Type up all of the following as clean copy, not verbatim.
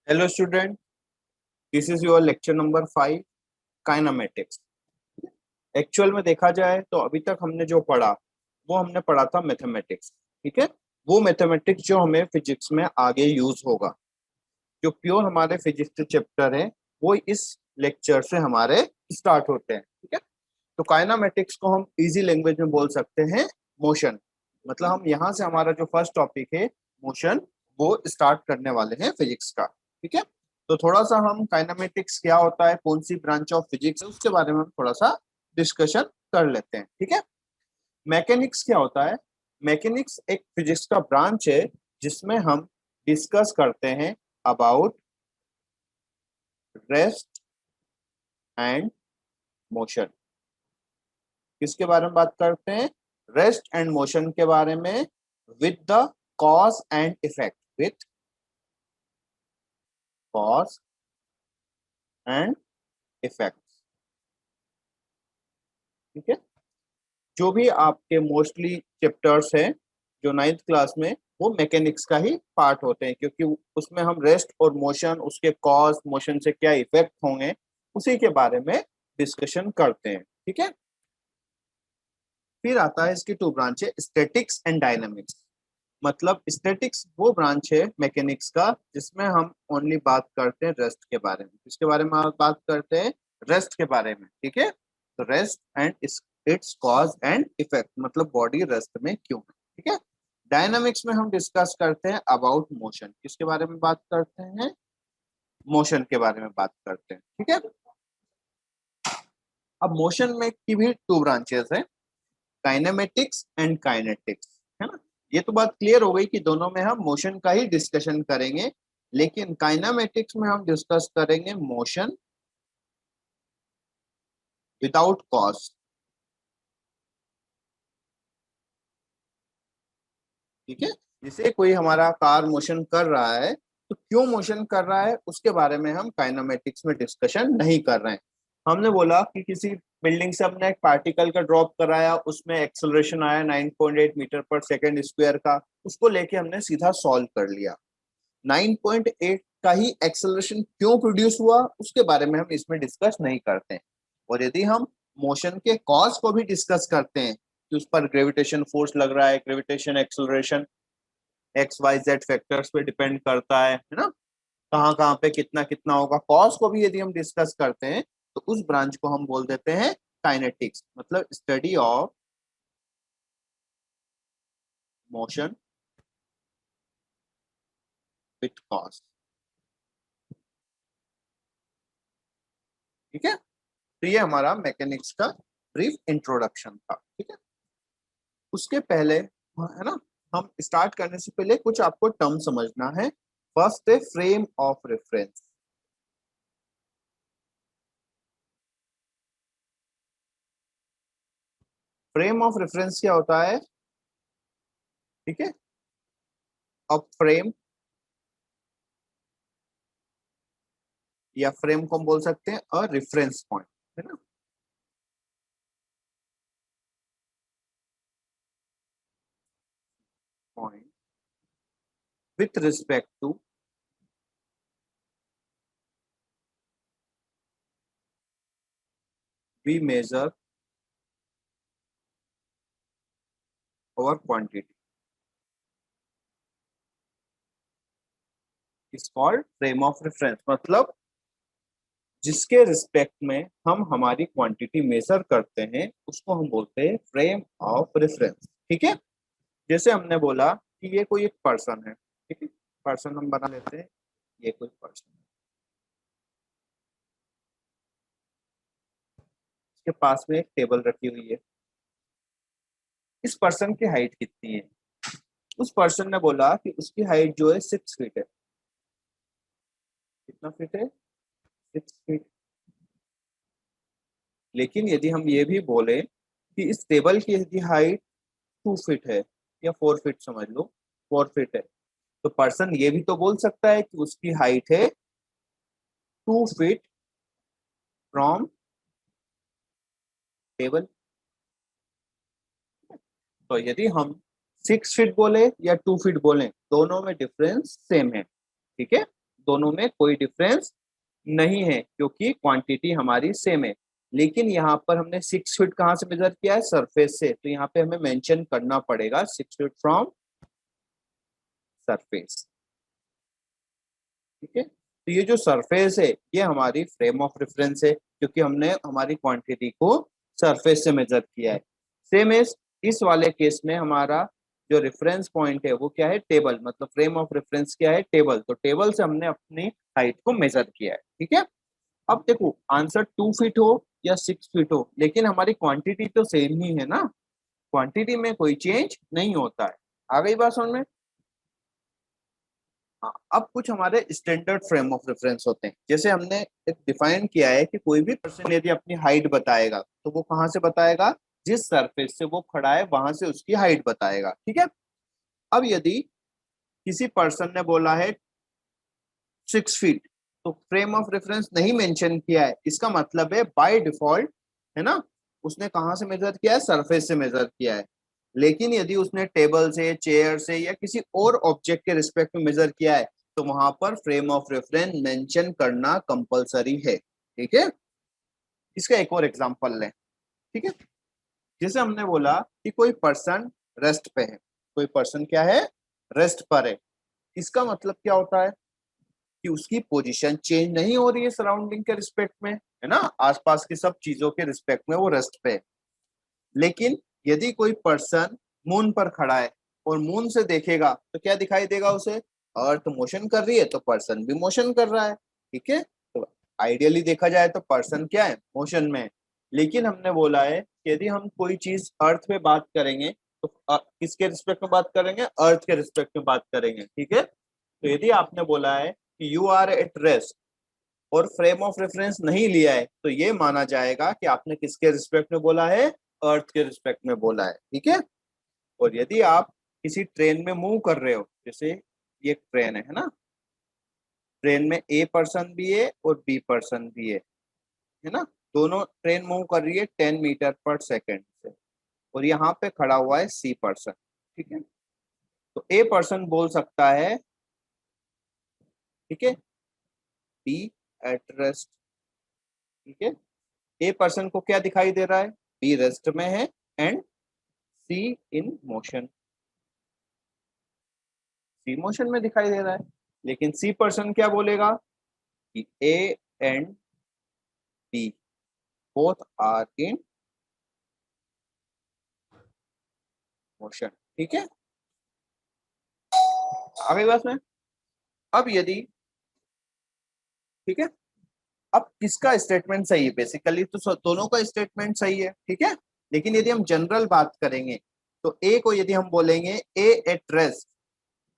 Hello student, this is your lecture number 5, kinematics. Actual में देखा जाए तो अभी तक हमने जो पढ़ा वो हमने पढ़ा था मैथमेटिक्स। ठीक है, वो मैथमेटिक्स जो हमें फिजिक्स में आगे यूज होगा, जो प्योर हमारे फिजिक्स के चैप्टर है वो इस लेक्चर से हमारे स्टार्ट होते हैं। ठीक है, तो काइनामेटिक्स को हम इजी लैंग्वेज में बोल सकते हैं मोशन। मतलब हम यहाँ से हमारा जो फर्स्ट टॉपिक है मोशन, वो स्टार्ट करने वाले हैं फिजिक्स का। ठीक है, तो थोड़ा सा हम काइनामेटिक्स क्या होता है, कौन सी ब्रांच ऑफ फिजिक्स है, उसके बारे में हम थोड़ा सा डिस्कशन कर लेते हैं। ठीक है, मैकेनिक्स क्या होता है? मैकेनिक्स एक फिजिक्स का ब्रांच है जिसमें हम डिस्कस करते हैं अबाउट रेस्ट एंड मोशन। किसके बारे में बात करते हैं? रेस्ट एंड मोशन के बारे में, with the cause and effect, with cause and effect. ठीक है, जो भी आपके मोस्टली चैप्टर्स हैं जो 9th क्लास में, वो मैकेनिक्स का ही पार्ट होते हैं, क्योंकि उसमें हम रेस्ट और मोशन, उसके कॉज, मोशन से क्या इफेक्ट होंगे, उसी के बारे में डिस्कशन करते हैं। ठीक है, फिर आता है इसकी टू ब्रांच है, स्टैटिक्स एंड डायनामिक्स। मतलब स्टैटिक्स वो ब्रांच है मैकेनिक्स का जिसमें हम ओनली बात करते हैं रेस्ट के बारे में। किसके बारे में आप बात करते हैं? रेस्ट के बारे में। ठीक है, तो rest and it's cause and effect, मतलब बॉडी रेस्ट में क्यों है। ठीक है, डायनामिक्स में हम डिस्कस करते हैं अबाउट मोशन। किसके बारे में बात करते हैं? मोशन के बारे में बात करते हैं। ठीक है, अब मोशन में की भी टू ब्रांचेस है, काइनेमेटिक्स एंड काइनेटिक्स, है ना। ये तो बात क्लियर हो गई कि दोनों में हम मोशन का ही डिस्कशन करेंगे, लेकिन काइनेमेटिक्स में हम डिस्कस करेंगे मोशन विदाउट कॉज। ठीक है, जैसे कोई हमारा कार मोशन कर रहा है तो क्यों मोशन कर रहा है उसके बारे में हम काइनेमेटिक्स में डिस्कशन नहीं कर रहे हैं। हमने बोला कि किसी बिल्डिंग से हमने एक पार्टिकल का ड्रॉप कराया, उसमें एक्सेलरेशन आया 9.8 मीटर पर सेकेंड स्क्वायर का, उसको लेके हमने सीधा सॉल्व कर लिया। 9.8 का ही एक्सेलरेशन क्यों प्रोड्यूस हुआ उसके बारे में हम इसमें डिस्कस नहीं करते हैं। और यदि हम मोशन के कॉज को भी डिस्कस करते हैं कि उस पर ग्रेविटेशन फोर्स लग रहा है, gravitation acceleration X Y Z factors पे डिपेंड करता है ना, कहाँ कहाँ पे कितना कितना होगा, कॉज को भी यदि हम डिस्कस करते हैं तो उस ब्रांच को हम बोल देते हैं काइनेटिक्स, मतलब study of motion with cause. ठीक है, तो ये हमारा मैकेनिक्स का ब्रीफ इंट्रोडक्शन था। ठीक है, उसके पहले, है ना, हम स्टार्ट करने से पहले कुछ आपको टर्म समझना है। फर्स्ट है frame of reference. Frame of reference क्या होता है? ठीक है, अब फ्रेम या फ्रेम को हम बोल सकते हैं और रेफरेंस पॉइंट, है ना। Point with respect to we measure और quantity is called frame of reference. मतलब जिसके रिस्पेक्ट में हम हमारी क्वांटिटी मेजर करते हैं उसको हम बोलते हैं फ्रेम ऑफ रेफरेंस। ठीक है, जैसे हमने बोला कि ये कोई एक पर्सन है। ठीक है, पर्सन हम बना लेते हैं, ये कोई पर्सन है, इसके पास में एक टेबल रखी हुई है। इस पर्सन की हाइट कितनी है? उस पर्सन ने बोला कि उसकी हाइट जो है 6 फीट है। कितना फीट है? 6 फीट। लेकिन यदि हम ये भी बोले कि इस टेबल की यदि हाइट 2 फीट है या 4 फीट समझ लो, 4 फीट है, तो पर्सन ये भी तो बोल सकता है कि उसकी हाइट है 2 फीट फ्रॉम टेबल। तो यदि हम 6 फीट बोले या 2 फीट बोले, दोनों में डिफरेंस सेम है। ठीक है, दोनों में कोई डिफरेंस नहीं है क्योंकि क्वांटिटी हमारी सेम है। लेकिन यहाँ पर हमने 6 फीट कहाँ से मेजर किया है? सरफेस से, तो यहाँ पे हमें मेंशन करना पड़ेगा 6 फीट फ्रॉम सरफेस। ठीक है, तो ये जो सरफेस है ये हमारी फ्रेम ऑफ रेफरेंस है क्योंकि हमने हमारी क्वांटिटी को सरफेस से मेजर किया है। सेम इस वाले केस में हमारा जो रेफरेंस पॉइंट है वो क्या है? टेबल, मतलब फ्रेम ऑफ रेफरेंस क्या है? टेबल। तो टेबल से हमने अपनी हाइट को मेजर किया है। ठीक है, अब देखो आंसर 2 फीट हो या 6 फीट हो, लेकिन हमारी क्वांटिटी तो सेम ही है ना, क्वांटिटी में कोई चेंज नहीं होता है। आ गई बात समझ में? हाँ, अब कुछ हमारे स्टैंडर्ड फ्रेम ऑफ रेफरेंस होते हैं। जैसे हमने एक डिफाइन किया है कि कोई भी पर्सन यदि अपनी हाइट बताएगा तो वो कहाँ से बताएगा? जिस सरफेस से वो खड़ा है वहां से उसकी हाइट बताएगा। ठीक है, अब यदि किसी पर्सन ने बोला है 6 फीट, तो फ्रेम ऑफ रेफरेंस नहीं मेंशन किया है, इसका मतलब है बाय डिफॉल्ट, है ना, उसने कहाँ से मेजर किया है? सरफेस से मेजर किया है। लेकिन यदि उसने टेबल से, चेयर से या किसी और ऑब्जेक्ट के रिस्पेक्ट में मेजर किया है तो वहां पर फ्रेम ऑफ रेफरेंस मेंशन करना कंपलसरी है। ठीक है, इसका एक और एग्जांपल लें। ठीक है, जैसे हमने बोला कि कोई पर्सन रेस्ट पे है, कोई पर्सन क्या है? रेस्ट पर है। इसका मतलब क्या होता है कि उसकी पोजीशन चेंज नहीं हो रही है सराउंडिंग के रिस्पेक्ट में, है ना, आसपास की सब चीजों के रिस्पेक्ट में वो रेस्ट पे है। लेकिन यदि कोई पर्सन मून पर खड़ा है और मून से देखेगा तो क्या दिखाई देगा उसे? अर्थ मोशन कर रही है तो पर्सन भी मोशन कर रहा है। ठीक है, तो आइडियली देखा जाए तो पर्सन क्या है? मोशन में है। लेकिन हमने बोला है कि यदि हम कोई चीज अर्थ पे बात करेंगे तो किसके रिस्पेक्ट में बात करेंगे? अर्थ के रिस्पेक्ट में बात करेंगे। ठीक है, तो यदि आपने बोला है कि यू आर एट रेस्ट और फ्रेम ऑफ रेफरेंस नहीं लिया है तो ये माना जाएगा कि आपने किसके रिस्पेक्ट में बोला है? अर्थ के रिस्पेक्ट में बोला है। ठीक है, और यदि आप किसी ट्रेन में मूव कर रहे हो, जैसे ये ट्रेन है ना, ट्रेन में ए पर्सन भी है और बी पर्सन भी है ना, दोनों ट्रेन मूव कर रही है 10 मीटर पर सेकेंड से, और यहाँ पे खड़ा हुआ है सी पर्सन। ठीक है, तो ए पर्सन बोल सकता है, ठीक है, बी एट रेस्ट। ठीक है, ए पर्सन को क्या दिखाई दे रहा है? बी रेस्ट में है and C in motion, C motion में दिखाई दे रहा है। लेकिन सी पर्सन क्या बोलेगा कि A and B both are in motion. ठीक है, आगे बात में, अब यदि, ठीक है, अब किसका स्टेटमेंट सही है? बेसिकली तो दोनों का स्टेटमेंट सही है। ठीक है, लेकिन यदि हम जनरल बात करेंगे तो ए को यदि हम बोलेंगे ए एट रेस्ट,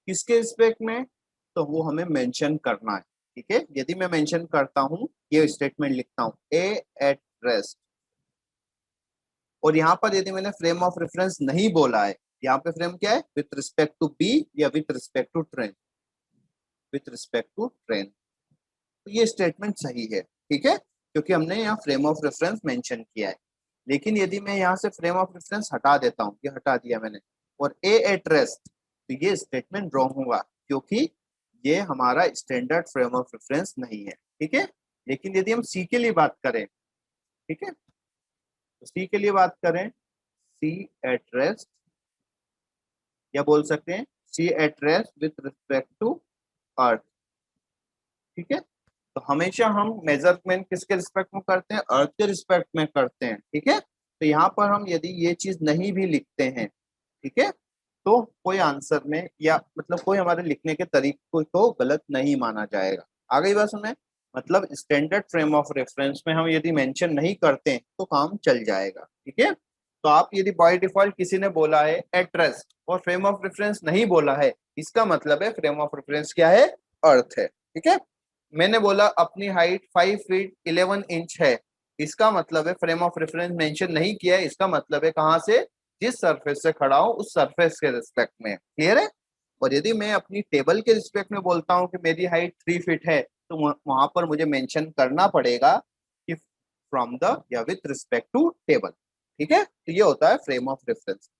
किसके रिस्पेक्ट में? तो वो हमें मेंशन करना है। ठीक है, यदि मैं मेंशन करता हूं, ये स्टेटमेंट लिखता हूं ए एट रेस्ट, और यहाँ पर यदि मैंने फ्रेम ऑफ रेफरेंस नहीं बोला है, यहाँ पे फ्रेम क्या है? विथ रिस्पेक्ट टू बी या with respect to train? With respect to train, तो ये स्टेटमेंट सही है। ठीक है, क्योंकि हमने यहाँ फ्रेम ऑफ रेफरेंस मेंशन किया है। लेकिन यदि मैं यहाँ से फ्रेम ऑफ रेफरेंस हटा देता हूँ, ये हटा दिया मैंने, और ए एट रेस्ट, तो ये स्टेटमेंट रॉन्ग होगा क्योंकि ये हमारा स्टैंडर्ड फ्रेम ऑफ रेफरेंस नहीं है। ठीक है, लेकिन यदि हम सी के लिए बात करें, ठीक है, तो सी के लिए बात करें, सी एट रेस्ट, या बोल सकते हैं C at rest with respect to earth. ठीक है, तो हमेशा हम मेजरमेंट किसके रिस्पेक्ट में करते हैं? अर्थ के रिस्पेक्ट में करते हैं। ठीक है, तो यहाँ पर हम यदि ये चीज नहीं भी लिखते हैं, ठीक है, तो कोई आंसर में या मतलब कोई हमारे लिखने के तरीके को गलत नहीं माना जाएगा। आ गई बात सुने, मतलब स्टैंडर्ड फ्रेम ऑफ रेफरेंस में हम यदि मेंशन नहीं करते हैं तो काम चल जाएगा। ठीक है, तो आप यदि बाय डिफॉल्ट किसी ने बोला है एट रेस्ट और फ्रेम ऑफ रेफरेंस नहीं बोला है, इसका मतलब है फ्रेम ऑफ रेफरेंस क्या है? अर्थ है। ठीक है, मैंने बोला अपनी हाइट 5 फीट 11 इंच है, इसका मतलब है फ्रेम ऑफ रेफरेंस मेंशन नहीं किया है, इसका मतलब है कहां से? जिस सरफेस से खड़ा हूं उस सरफेस के रिस्पेक्ट में। क्लियर है? और यदि मैं अपनी टेबल के रिस्पेक्ट में बोलता हूं कि मेरी हाइट 3 फीट है, तो वहां पर मुझे मेंशन करना पड़ेगा कि फ्रॉम द या विथ रिस्पेक्ट टू टेबल। ठीक है, तो ये होता है फ्रेम ऑफ रेफरेंस।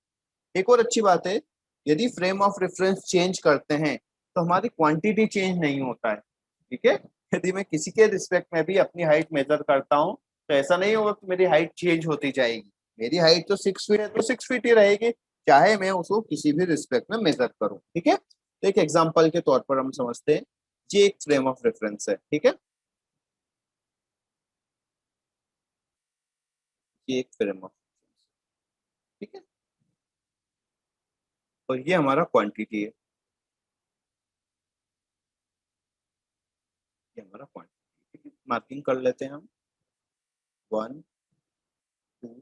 एक और अच्छी बात है, यदि फ्रेम ऑफ रेफरेंस चेंज करते हैं तो हमारी क्वांटिटी चेंज नहीं होता है। ठीक है। यदि मैं किसी के रिस्पेक्ट में भी अपनी हाइट मेजर करता हूँ तो ऐसा नहीं होगा कि मेरी हाइट चेंज होती जाएगी। मेरी हाइट तो 6 फीट है तो 6 फीट ही रहेगी, चाहे मैं उसको किसी भी रिस्पेक्ट में मेजर करूँ। ठीक है, तो एक एग्जाम्पल के तौर पर हम समझते हैं, ये एक फ्रेम ऑफ रेफरेंस है। ठीक है, ये एक फ्रेम ऑफ, ठीक है, और ये हमारा क्वांटिटी है, ये हमारा क्वांटिटी। ठीक है, मार्किंग कर लेते हैं हम, 1 2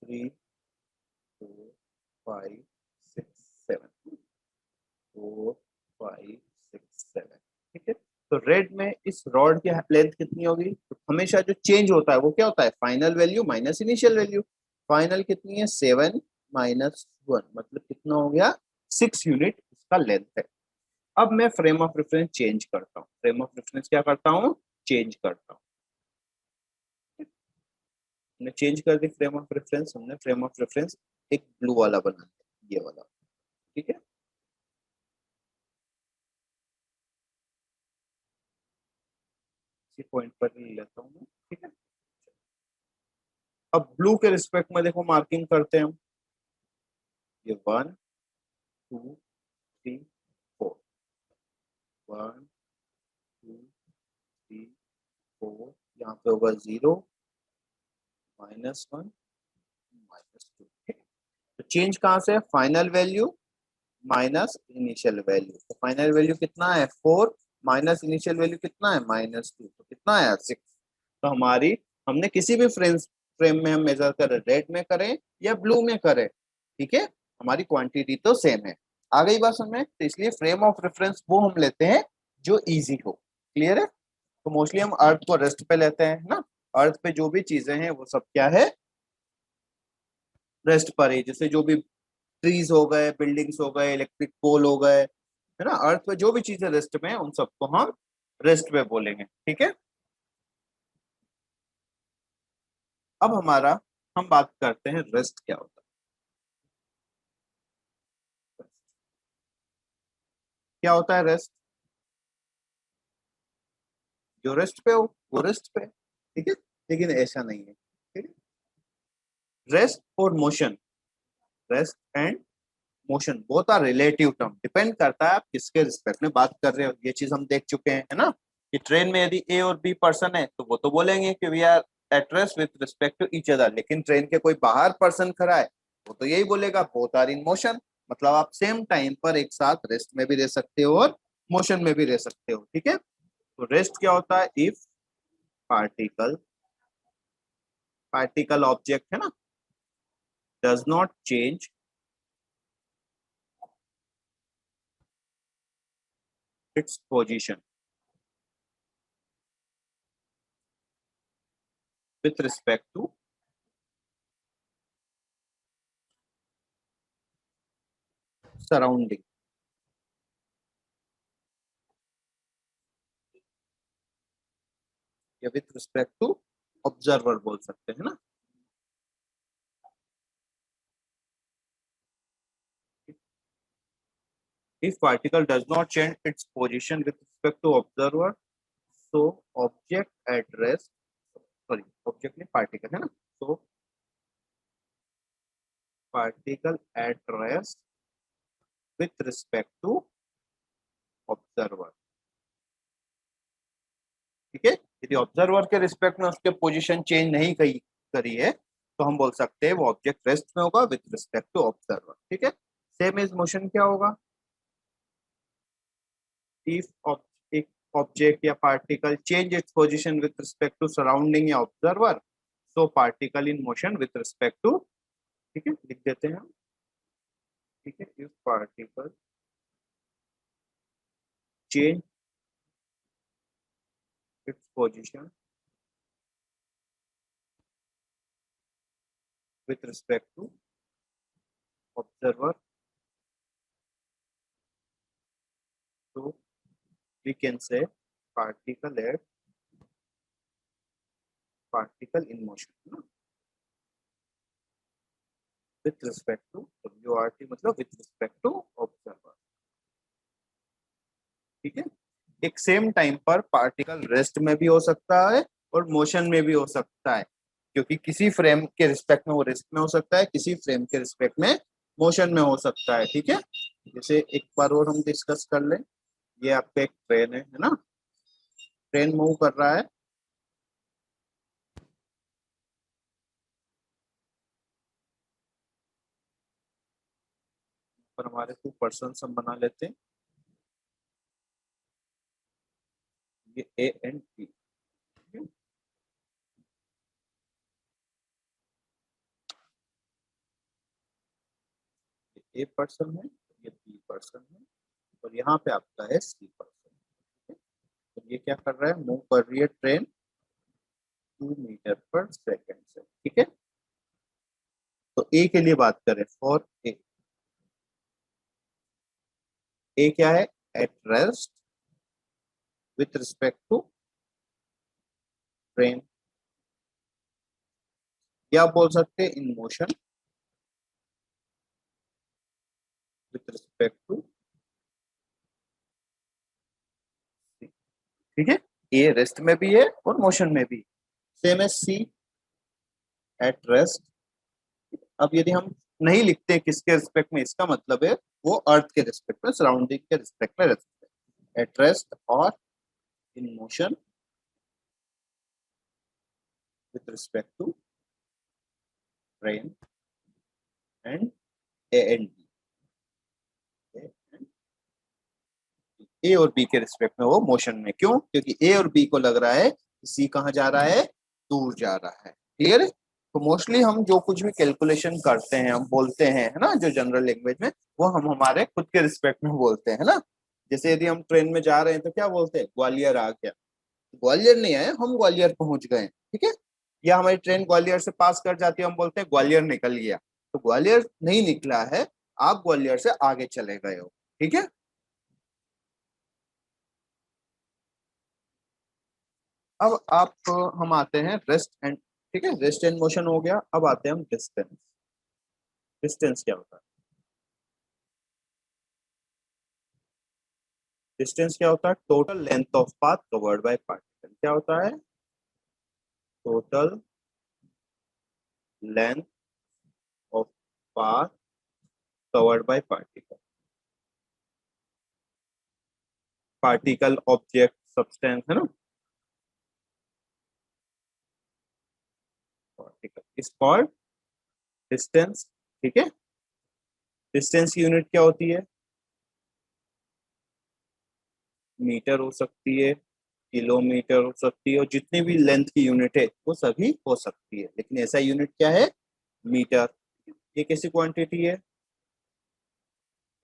3 4 5 6 7, 4 5 6 7। ठीक है, तो रेड में इस रॉड की लेंथ कितनी होगी, तो हमेशा जो चेंज होता है वो क्या होता है, final value minus initial value. Final कितनी है, 7 - 1, मतलब कितना हो गया, 6 यूनिट इसका लेंथ है। अब मैं फ्रेम ऑफ रेफरेंस चेंज करता हूँ, फ्रेम ऑफ रेफरेंस क्या करता हूँ, चेंज करता हूँ। हमने चेंज कर दी फ्रेम ऑफ रेफरेंस, हमने फ्रेम ऑफ रेफरेंस एक ब्लू वाला बना दिया, ये वाला। ठीक है, इसी पॉइंट पर ले लेता हूँ मैं। ठीक है, अब ब्लू के रिस्पेक्ट में देखो मार्किंग करते हैं हम, ये 1 2 3 4, 1 2 3 4, यहाँ पे होगा 0 - 1 -2। तो चेंज कहाँ से है, final value minus initial value. तो फाइनल वैल्यू कितना है, 4, माइनस इनिशियल वैल्यू कितना है, -2, तो कितना है, 6। तो हमारी, हमने किसी भी फ्रेम में हम मेजर करें, रेड में करें या ब्लू में करें, ठीक है, हमारी क्वांटिटी तो सेम है। आ गई बात समझ, तो इसलिए फ्रेम ऑफ रेफरेंस वो हम लेते हैं जो इजी हो। क्लियर है, तो मोस्टली हम अर्थ को रेस्ट पे लेते हैं ना, अर्थ पे जो भी चीजें हैं वो सब क्या है, रेस्ट पर है। जैसे जो भी ट्रीज हो गए, बिल्डिंग्स हो गए, इलेक्ट्रिक पोल हो गए, है ना, अर्थ पे जो भी चीजें रेस्ट में है उन सबको हम रेस्ट पे बोलेंगे। ठीक है, अब हमारा, हम बात करते हैं रेस्ट क्या होता है। क्या होता है रेस्ट, जो रेस्ट पे हो वो रेस्ट पे, ठीक है, लेकिन ऐसा नहीं है। ठीक है, रेस्ट और motion, rest and motion both are relative term, depend करता है आप किसके रिस्पेक्ट में बात कर रहे हो। ये चीज हम देख चुके हैं, है ना, कि ट्रेन में यदि ए और बी पर्सन है तो वो तो बोलेंगे कि we are at rest with respect to each other, लेकिन ट्रेन के कोई बाहर पर्सन खड़ा है वो तो यही बोलेगा बोथ आर इन मोशन। मतलब आप सेम टाइम पर एक साथ रेस्ट में भी रह सकते हो और मोशन में भी रह सकते हो। ठीक है, तो रेस्ट क्या होता है, इफ पार्टिकल, पार्टिकल ऑब्जेक्ट है ना, does not change its position with respect to surrounding, या विथ रिस्पेक्ट टू ऑब्जर्वर बोल सकते हैं ना। If particle does not change its position with respect to observer, so object at rest, sorry, object नहीं particle है ना, so particle at rest with respect to observer। ठीक है, यदि ऑब्जर्वर के रिस्पेक्ट में उसके पोजीशन चेंज नहीं करी करी है तो हम बोल सकते हैं वो ऑब्जेक्ट रेस्ट में होगा विथ रिस्पेक्ट टू ऑब्जर्वर। ठीक है, सेम इज मोशन क्या होगा, if एक ऑब्जेक्ट या particle change its position with respect to surrounding या observer, so particle in motion with respect to, ठीक है, लिख देते हैं हम। ठीक है, if particle change its position with respect to observer, तो we can say particle at, particle in motion with respect to, WRT मतलब विथ रिस्पेक्ट टू ऑब्जर्वर। ठीक है। एक सेम टाइम पर पार्टिकल रेस्ट में भी हो सकता है और मोशन में भी हो सकता है, क्योंकि किसी फ्रेम के रिस्पेक्ट में वो रेस्ट में हो सकता है, किसी फ्रेम के रिस्पेक्ट में मोशन में हो सकता है। ठीक है, जैसे एक बार और हम डिस्कस कर लें। ये आपका एक ट्रेन है ना, ट्रेन मूव कर रहा है। पर हमारे 2 पर्सन हम बना लेते हैं, ये A and B. A person है, ये बी पर्सन है, और यहाँ पे आपका है सी पर्सन। तो ये क्या कर रहा है, मूव कर रही है ट्रेन 2 मीटर पर सेकेंड से। ठीक है, तो ए के लिए बात करें, फॉर ए क्या है, at rest with respect to train, या बोल सकते हैं in motion with respect to. ठीक है, ए रेस्ट में भी है और मोशन में भी। Same as C, at rest. अब यदि हम नहीं लिखते किसके रिस्पेक्ट में, इसका मतलब है वो अर्थ के रिस्पेक्ट में, सराउंडिंग के रिस्पेक्ट में रहते हैं। एट रेस्ट और in motion with respect to train and A and B. A और बी के रिस्पेक्ट में वो मोशन में, क्यों, क्योंकि ए और बी को लग रहा है सी कहाँ जा रहा है, दूर जा रहा है। क्लियर है। तो मोस्टली हम जो कुछ भी कैलकुलेशन करते हैं, हम बोलते हैं, है ना, जो जनरल लैंग्वेज में, वो हम हमारे खुद के रिस्पेक्ट में बोलते हैं, है ना। जैसे यदि हम ट्रेन में जा रहे हैं तो क्या बोलते हैं, ग्वालियर आ गया। ग्वालियर नहीं आए, हम ग्वालियर पहुंच गए। ठीक है, या हमारी ट्रेन ग्वालियर से पास कर जाती है, हम बोलते हैं ग्वालियर निकल गया। तो ग्वालियर नहीं निकला है, आप ग्वालियर से आगे चले गए हो। ठीक है, अब आप हम आते हैं रेस्ट एंड, ठीक है, रेस्ट एंड मोशन हो गया। अब आते हैं हम डिस्टेंस। डिस्टेंस क्या होता है, डिस्टेंस क्या होता है, total length of path covered by particle. क्या होता है, total length of path covered by particle. Particle, object, substance, है ना, पार्टिकल इज कॉल्ड डिस्टेंस। ठीक है, डिस्टेंस की यूनिट क्या होती है, मीटर हो सकती है, किलोमीटर हो सकती है, और जितनी भी लेंथ की यूनिट है वो सभी हो सकती है, लेकिन ऐसा यूनिट क्या है, मीटर। ये कैसी क्वांटिटी है,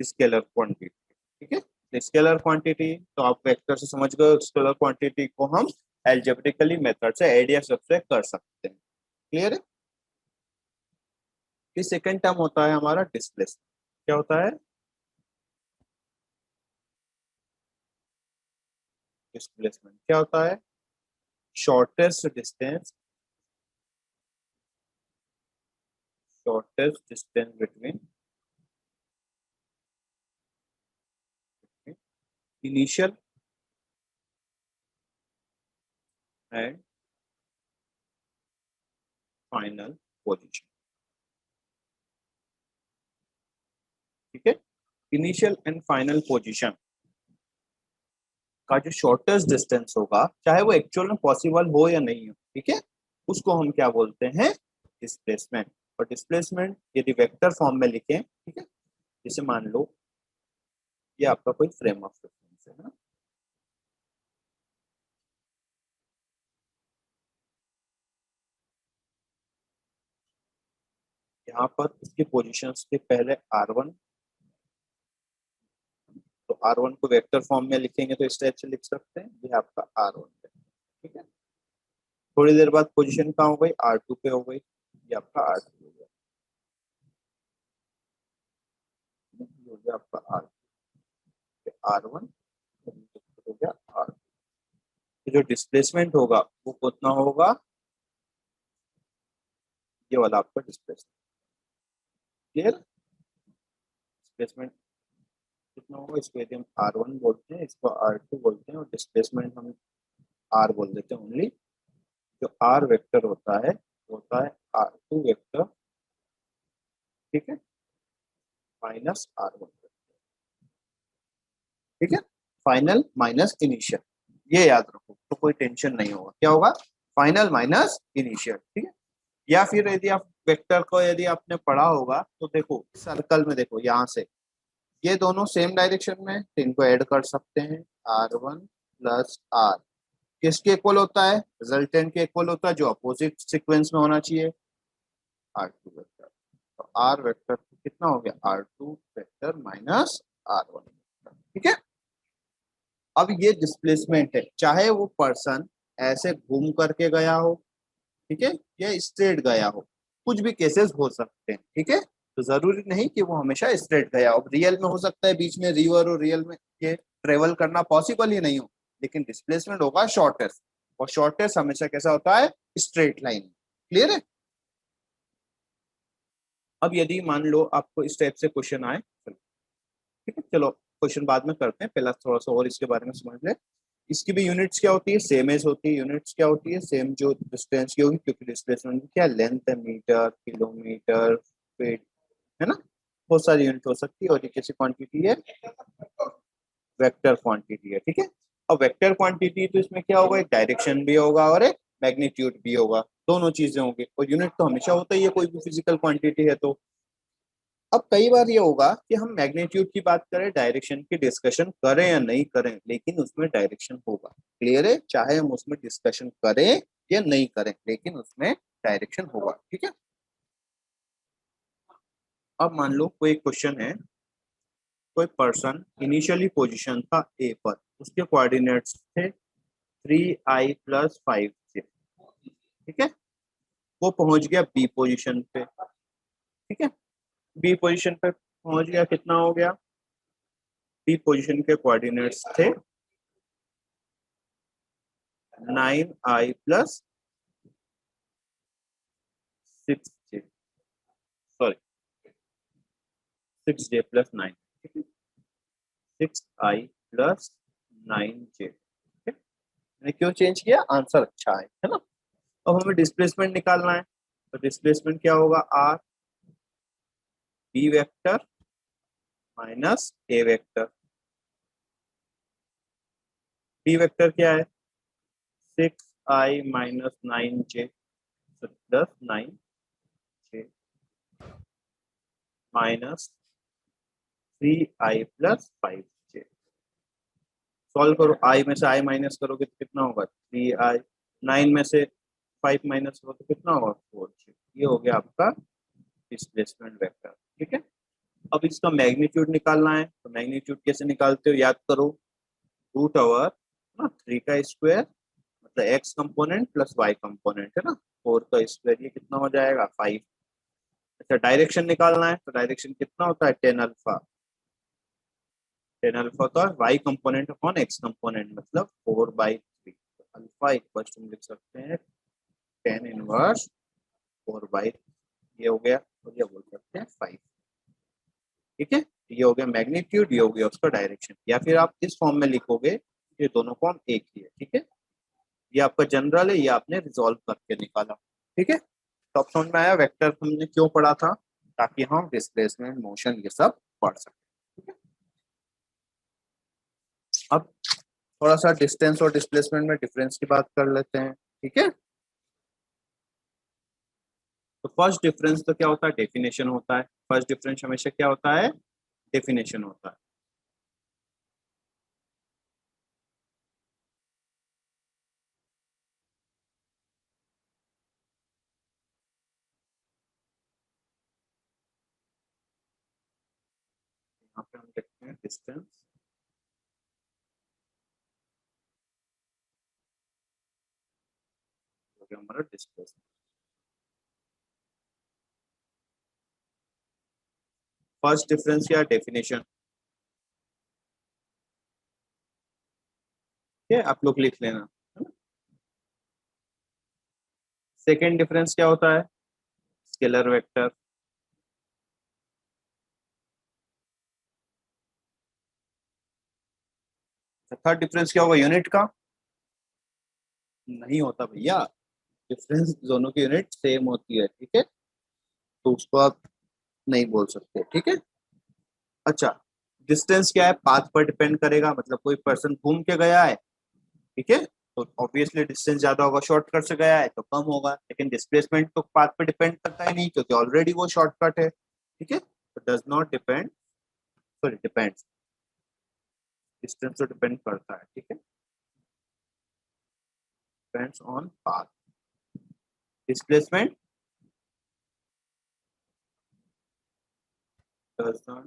स्केलर क्वांटिटी। ठीक है, स्केलर क्वांटिटी तो आप वेक्टर से समझ गए, स्केलर क्वांटिटी को हम एल्जेब्रिकली मेथड से ऐड या सब्ट्रैक्ट कर सकते हैं। क्लियर है। फिर सेकंड टर्म होता है हमारा डिस्प्लेसमेंट। क्या होता है, डिस्प्लेसमेंट क्या होता है, shortest distance, shortest distance between initial and final position. ठीक है, इनिशियल एंड फाइनल पोजीशन का जो शॉर्टेस्ट डिस्टेंस होगा, चाहे वो एक्चुअल में पॉसिबल हो या नहीं हो, ठीक है, उसको हम क्या बोलते हैं, डिस्प्लेसमेंट। और डिस्प्लेसमेंट यदि वेक्टर फॉर्म में लिखें, ठीक है, जैसे मान लो ये आपका कोई फ्रेम ऑफ रेफरेंस है ना, यहाँ पर इसकी पोजीशंस के पहले R1, तो R1 को वेक्टर फॉर्म में लिखेंगे तो इस टाइप से लिख सकते हैं, ये आपका R1 है। ठीक है, थोड़ी देर बाद पोजीशन कहाँ हो गई, R2 पे हो गई, ये आपका R2 हो गया, ये हो गया आपका R1 हो गया R। तो जो डिस्प्लेसमेंट होगा वो कितना होगा, ये वाला आपका डिस्प्लेसमेंट। क्लियर, डिस्प्लेसमेंट कितना होगा, इसको यदि हम R1 बोलते हैं, इसको R2 बोलते हैं, और डिस्प्लेसमेंट हम R बोल देते हैं ओनली। जो R वेक्टर होता है वो होता है R2 वेक्टर, ठीक है, माइनस R1, ठीक है, फाइनल माइनस इनिशियल। ये याद रखो, तो कोई टेंशन नहीं होगा। क्या होगा, फाइनल माइनस इनिशियल, ठीक है। या फिर यदि आप वेक्टर को यदि आपने पढ़ा होगा तो देखो सर्कल में, देखो यहाँ से ये दोनों सेम डायरेक्शन में, तो इनको ऐड कर सकते हैं। R1 प्लस R किसके इक्वल होता है, रिजल्टेंट के इक्वल होता है, जो अपोजिट सीक्वेंस में होना चाहिए, R2 वेक्टर। तो R वेक्टर कितना हो गया, R2 वेक्टर माइनस R1, ठीक है। अब ये डिस्प्लेसमेंट है, चाहे वो पर्सन ऐसे घूम करके गया हो, ठीक है, या स्ट्रेट गया हो, कुछ भी केसेस हो सकते हैं, ठीक है। तो जरूरी नहीं कि वो हमेशा स्ट्रेट गया हो, रियल में हो सकता है बीच में रिवर और रियल में ये ट्रेवल करना पॉसिबल ही नहीं हो, लेकिन डिस्प्लेसमेंट होगा शॉर्टेस्ट, और शॉर्टेस्ट हमेशा कैसा होता है, स्ट्रेट लाइन। क्लियर है। अब यदि मान लो आपको इस टाइप से क्वेश्चन आए, ठीक है, चलो क्वेश्चन बाद में करते हैं, पहला थोड़ा सा और इसके बारे में समझ ले। इसकी भी यूनिट्स क्या होती है, सेम एज होती है। यूनिट्स क्या होती है, सेम जो डिस्टेंस की होगी, क्योंकि डिस्प्लेसमेंट की क्या लेंथ है, मीटर, किलोमीटर, फीट, है ना, बहुत सारी यूनिट हो सकती है। और ये कैसी क्वांटिटी है, वेक्टर क्वांटिटी है, ठीक है। और वेक्टर क्वांटिटी तो इसमें क्या होगा, एक डायरेक्शन भी होगा और एक मैग्नीट्यूड भी होगा, दोनों चीजें होंगी। और यूनिट तो हमेशा होता ही है कोई भी फिजिकल क्वांटिटी है तो। अब कई बार ये होगा कि हम मैग्नीट्यूड की बात करें, डायरेक्शन की डिस्कशन करें या नहीं करें, लेकिन उसमें डायरेक्शन होगा। क्लियर है, चाहे हम उसमें डिस्कशन करें या नहीं करें, लेकिन उसमें डायरेक्शन होगा, ठीक है। अब मान लो कोई क्वेश्चन है, कोई पर्सन इनिशियली पोजीशन था ए पर, उसके कोऑर्डिनेट्स थे 3i+5j, ठीक है। वो पहुंच गया बी पोजीशन पे, ठीक है। बी पोजीशन पे पहुंच गया, कितना हो गया, बी पोजीशन के कोऑर्डिनेट्स थे 9i+6j, सॉरी 6j+9, ठीक है, 6i+9j, ठीक है। मैंने क्यों चेंज किया, आंसर अच्छा है ना। अब हमें डिस्प्लेसमेंट निकालना है, तो डिस्प्लेसमेंट क्या होगा, आर बी वेक्टर माइनस ए वेक्टर। बी वेक्टर क्या है, 6i-9j plus 9j minus 3i+5j। Solve करो, आई में से आई माइनस करोगे तो कितना होगा, 3i, 9 में से 5 माइनस करो तो कितना होगा, 4j। ये हो गया आपका डिस्प्लेसमेंट वेक्टर, ठीक है। अब इसका मैग्नीट्यूड निकालना है, तो मैग्नीट्यूड कैसे निकालते हो, याद करो, रूट ओवर 3 का स्क्वायर, मतलब X component plus Y component, है ना, 4 का स्क्वायर, ये कितना हो जाएगा, 5। अच्छा, डायरेक्शन निकालना है, तो डायरेक्शन कितना होता है, टेन अल्फा होता है Y component upon X component, मतलब 4/3। अल्फा इक्वल टू लिख सकते हैं 10 इनवर्स 4/, ये हो गया, और ये बोल सकते हैं 5, ठीक है। ये हो गया मैग्नीट्यूड, ये हो गया उसका डायरेक्शन। या फिर आप इस फॉर्म में लिखोगे, ये दोनों फॉर्म एक ही है, ठीक है। ये आपका जनरल है, ये आपने रिजॉल्व करके निकाला, ठीक है। तो अब समझ में आया वेक्टर हमने क्यों पढ़ा था, ताकि हम डिस्प्लेसमेंट, मोशन, ये सब पढ़ सकें, ठीक है। अब थोड़ा सा डिस्टेंस और डिस्प्लेसमेंट में डिफरेंस की बात कर लेते हैं, ठीक है। तो फर्स्ट डिफरेंस तो क्या होता है, डेफिनेशन होता है। फर्स्ट डिफरेंस हमेशा क्या होता है, डेफिनेशन होता है। यहाँ पे हम देखते हैं डिस्टेंस, हो गया हमारा डिस्प्लेसमेंट। फर्स्ट डिफरेंस या डेफिनेशन, ठीक है, आप लोग लिख लेना। सेकेंड डिफरेंस क्या होता है, स्केलर वेक्टर। चौथा डिफरेंस क्या होगा यूनिट का? नहीं होता भैया, डिफरेंस दोनों की यूनिट सेम होती है, ठीक है, तो उसको आप नहीं बोल सकते, ठीक है। अच्छा, डिस्टेंस क्या है? पाथ पर डिपेंड करेगा, मतलब कोई पर्सन घूम के गया है, ठीक है, तो ऑब्वियसली डिस्टेंस ज्यादा होगा, शॉर्टकट से गया है तो कम होगा, लेकिन डिस्प्लेसमेंट तो पाथ पे डिपेंड करता ही नहीं क्योंकि ऑलरेडी वो शॉर्टकट है, ठीक है, तो does not depend, sorry depends, distance तो डिपेंड करता है, ठीक है, depends on path, displacement does not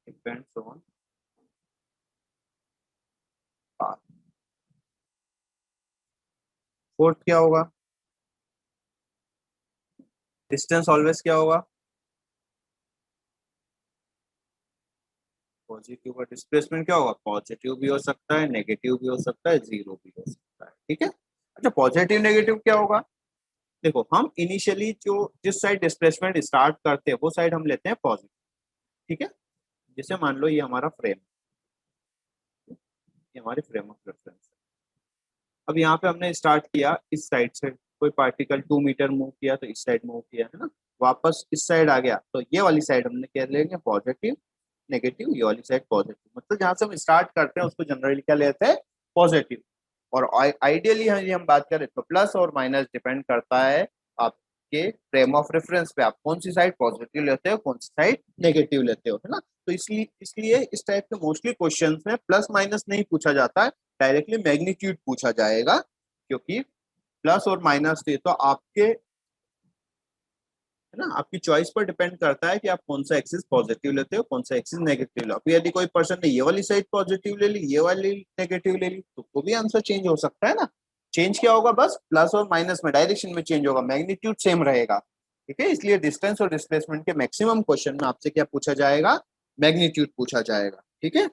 depends on path. Fourth क्या होगा? डिस्टेंस ऑलवेज क्या होगा? पॉजिटिव का डिस्प्लेसमेंट क्या होगा? पॉजिटिव भी हो सकता है, नेगेटिव भी हो सकता है, जीरो भी हो सकता है, ठीक है। अच्छा, पॉजिटिव नेगेटिव क्या होगा? देखो, हम इनिशियली जो जिस साइड डिस्प्लेसमेंट स्टार्ट करते हैं वो साइड हम लेते हैं पॉजिटिव, ठीक है, जैसे मान लो ये हमारा फ्रेम, ये हमारी फ्रेम ऑफ रेफरेंस है। अब यहाँ पे हमने स्टार्ट किया इस साइड से, कोई पार्टिकल 2 मीटर मूव किया तो इस साइड मूव किया है ना, वापस इस साइड आ गया तो ये वाली साइड हमने क्या लेंगे? पॉजिटिव, नेगेटिव, ये वाली साइड पॉजिटिव, मतलब जहां से हम स्टार्ट करते हैं उसको जनरली क्या लेते हैं? पॉजिटिव। और आइडियली हम बात करें तो प्लस और माइनस डिपेंड करता है आपके फ्रेम ऑफ रेफरेंस पे, आप कौन सी साइड पॉजिटिव लेते हो, कौन सी साइड नेगेटिव लेते हो, है ना। तो इसलिए इसलिए इस टाइप के मोस्टली क्वेश्चंस में प्लस माइनस नहीं पूछा जाता है, डायरेक्टली मैग्नीट्यूड पूछा जाएगा, क्योंकि प्लस और माइनस ये तो आपके, है ना, आपकी चॉइस पर डिपेंड करता है कि आप कौन सा एक्सिस पॉजिटिव लेते हो, कौन सा एक्सिस नेगेटिव लो। अभी यदि कोई पर्सन ने ये वाली साइड पॉजिटिव ले ली, ये वाली नेगेटिव ले ली, तो वो भी आंसर चेंज हो सकता है ना। चेंज क्या होगा? बस प्लस और माइनस में डायरेक्शन में चेंज होगा, मैग्नीट्यूड सेम रहेगा, ठीक है। इसलिए डिस्टेंस और डिस्प्लेसमेंट के मैक्सिमम क्वेश्चन में आपसे क्या पूछा जाएगा? मैग्नीट्यूड पूछा जाएगा, ठीक है।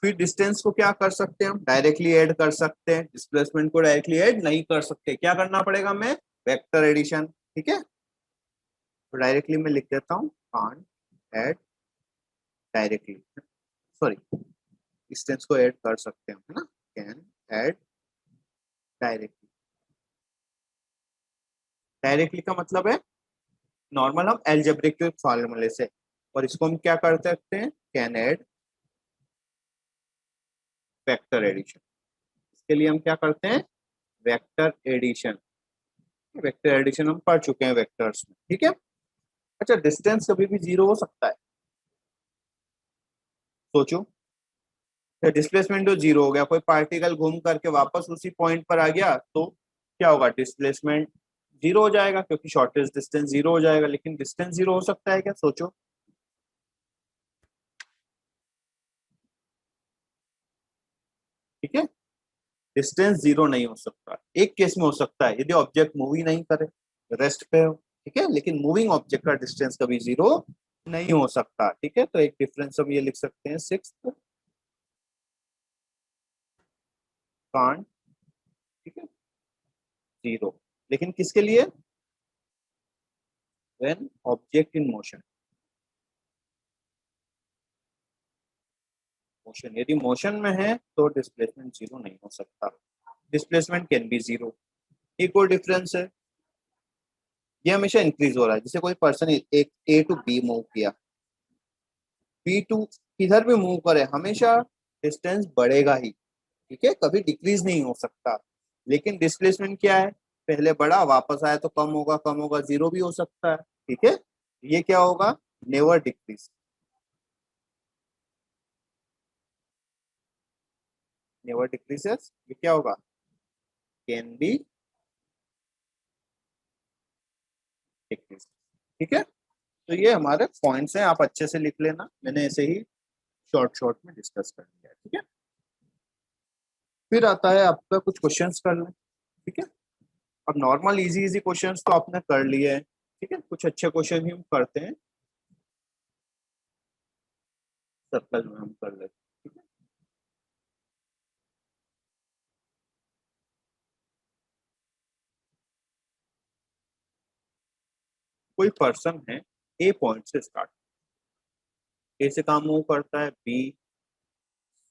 फिर डिस्टेंस को क्या कर सकते हैं? हम डायरेक्टली ऐड कर सकते हैं, डिस्प्लेसमेंट को डायरेक्टली ऐड नहीं कर सकते, क्या करना पड़ेगा हमें? वेक्टर एडिशन, ठीक है। तो डायरेक्टली मैं लिख देता हूँ, can't add directly, sorry, distance को ऐड कर सकते हैं, है ना, कैन ऐड डायरेक्टली। डायरेक्टली का मतलब है नॉर्मल हम एल्जेब्रिक फॉर्मूले से, और इसको हम क्या कर सकते हैं? Can add vector addition. इसके लिए हम क्या करते हैं? वेक्टर एडिशन, वेक्टर एडिशन हम पढ़ चुके हैं वेक्टर्स में, ठीक है। अच्छा, डिस्टेंस कभी भी जीरो हो सकता है? सोचो, डिस्प्लेसमेंट जो जीरो हो गया, कोई पार्टिकल घूम करके वापस उसी पॉइंट पर आ गया तो क्या होगा? डिस्प्लेसमेंट जीरो हो जाएगा, क्योंकि शॉर्टेस्ट डिस्टेंस जीरो हो जाएगा, लेकिन डिस्टेंस जीरो हो सकता है क्या? सोचो, ठीक है, डिस्टेंस जीरो नहीं हो सकता। एक केस में हो सकता है, यदि ऑब्जेक्ट मूव ही नहीं करे, रेस्ट पे हो, ठीक है, लेकिन मूविंग ऑब्जेक्ट का डिस्टेंस कभी जीरो नहीं हो सकता, ठीक है। तो एक डिफरेंस हम ये लिख सकते हैं, सिक्स कांट, ठीक है, जीरो, लेकिन किसके लिए? When object in motion, motion, यदि मोशन में है तो डिस्प्लेसमेंट जीरो नहीं हो सकता, डिस्प्लेसमेंट कैन बी जीरो। एक और डिफरेंस है, ये हमेशा इंक्रीज हो रहा है, जैसे कोई पर्सन एक ए टू बी मूव किया, बी टू किधर भी मूव करे हमेशा डिस्टेंस बढ़ेगा ही, ठीक है, कभी डिक्रीज नहीं हो सकता। लेकिन डिस्प्लेसमेंट क्या है? पहले बढ़ा, वापस आया तो कम होगा, कम होगा, जीरो भी हो सकता है, ठीक है। ये क्या होगा? नेवर डिक्रीज, नेवर डिक्रीजेस, ये क्या होगा? कैन बी डिक्रीज, ठीक है। तो ये हमारे पॉइंट्स हैं, आप अच्छे से लिख लेना, मैंने ऐसे ही शॉर्ट शॉर्ट में डिस्कस कर लिया है, ठीक है। फिर आता है आपका कुछ क्वेश्चंस कर लें, ठीक है। अब नॉर्मल इजी इजी क्वेश्चंस तो आपने कर लिए हैं, ठीक है, कुछ अच्छे क्वेश्चन ही हम करते हैं, सर्कल में हम कर लेते हैं, ठीक है। कोई पर्सन है, ए पॉइंट से स्टार्ट, कैसे काम मूव करता है, बी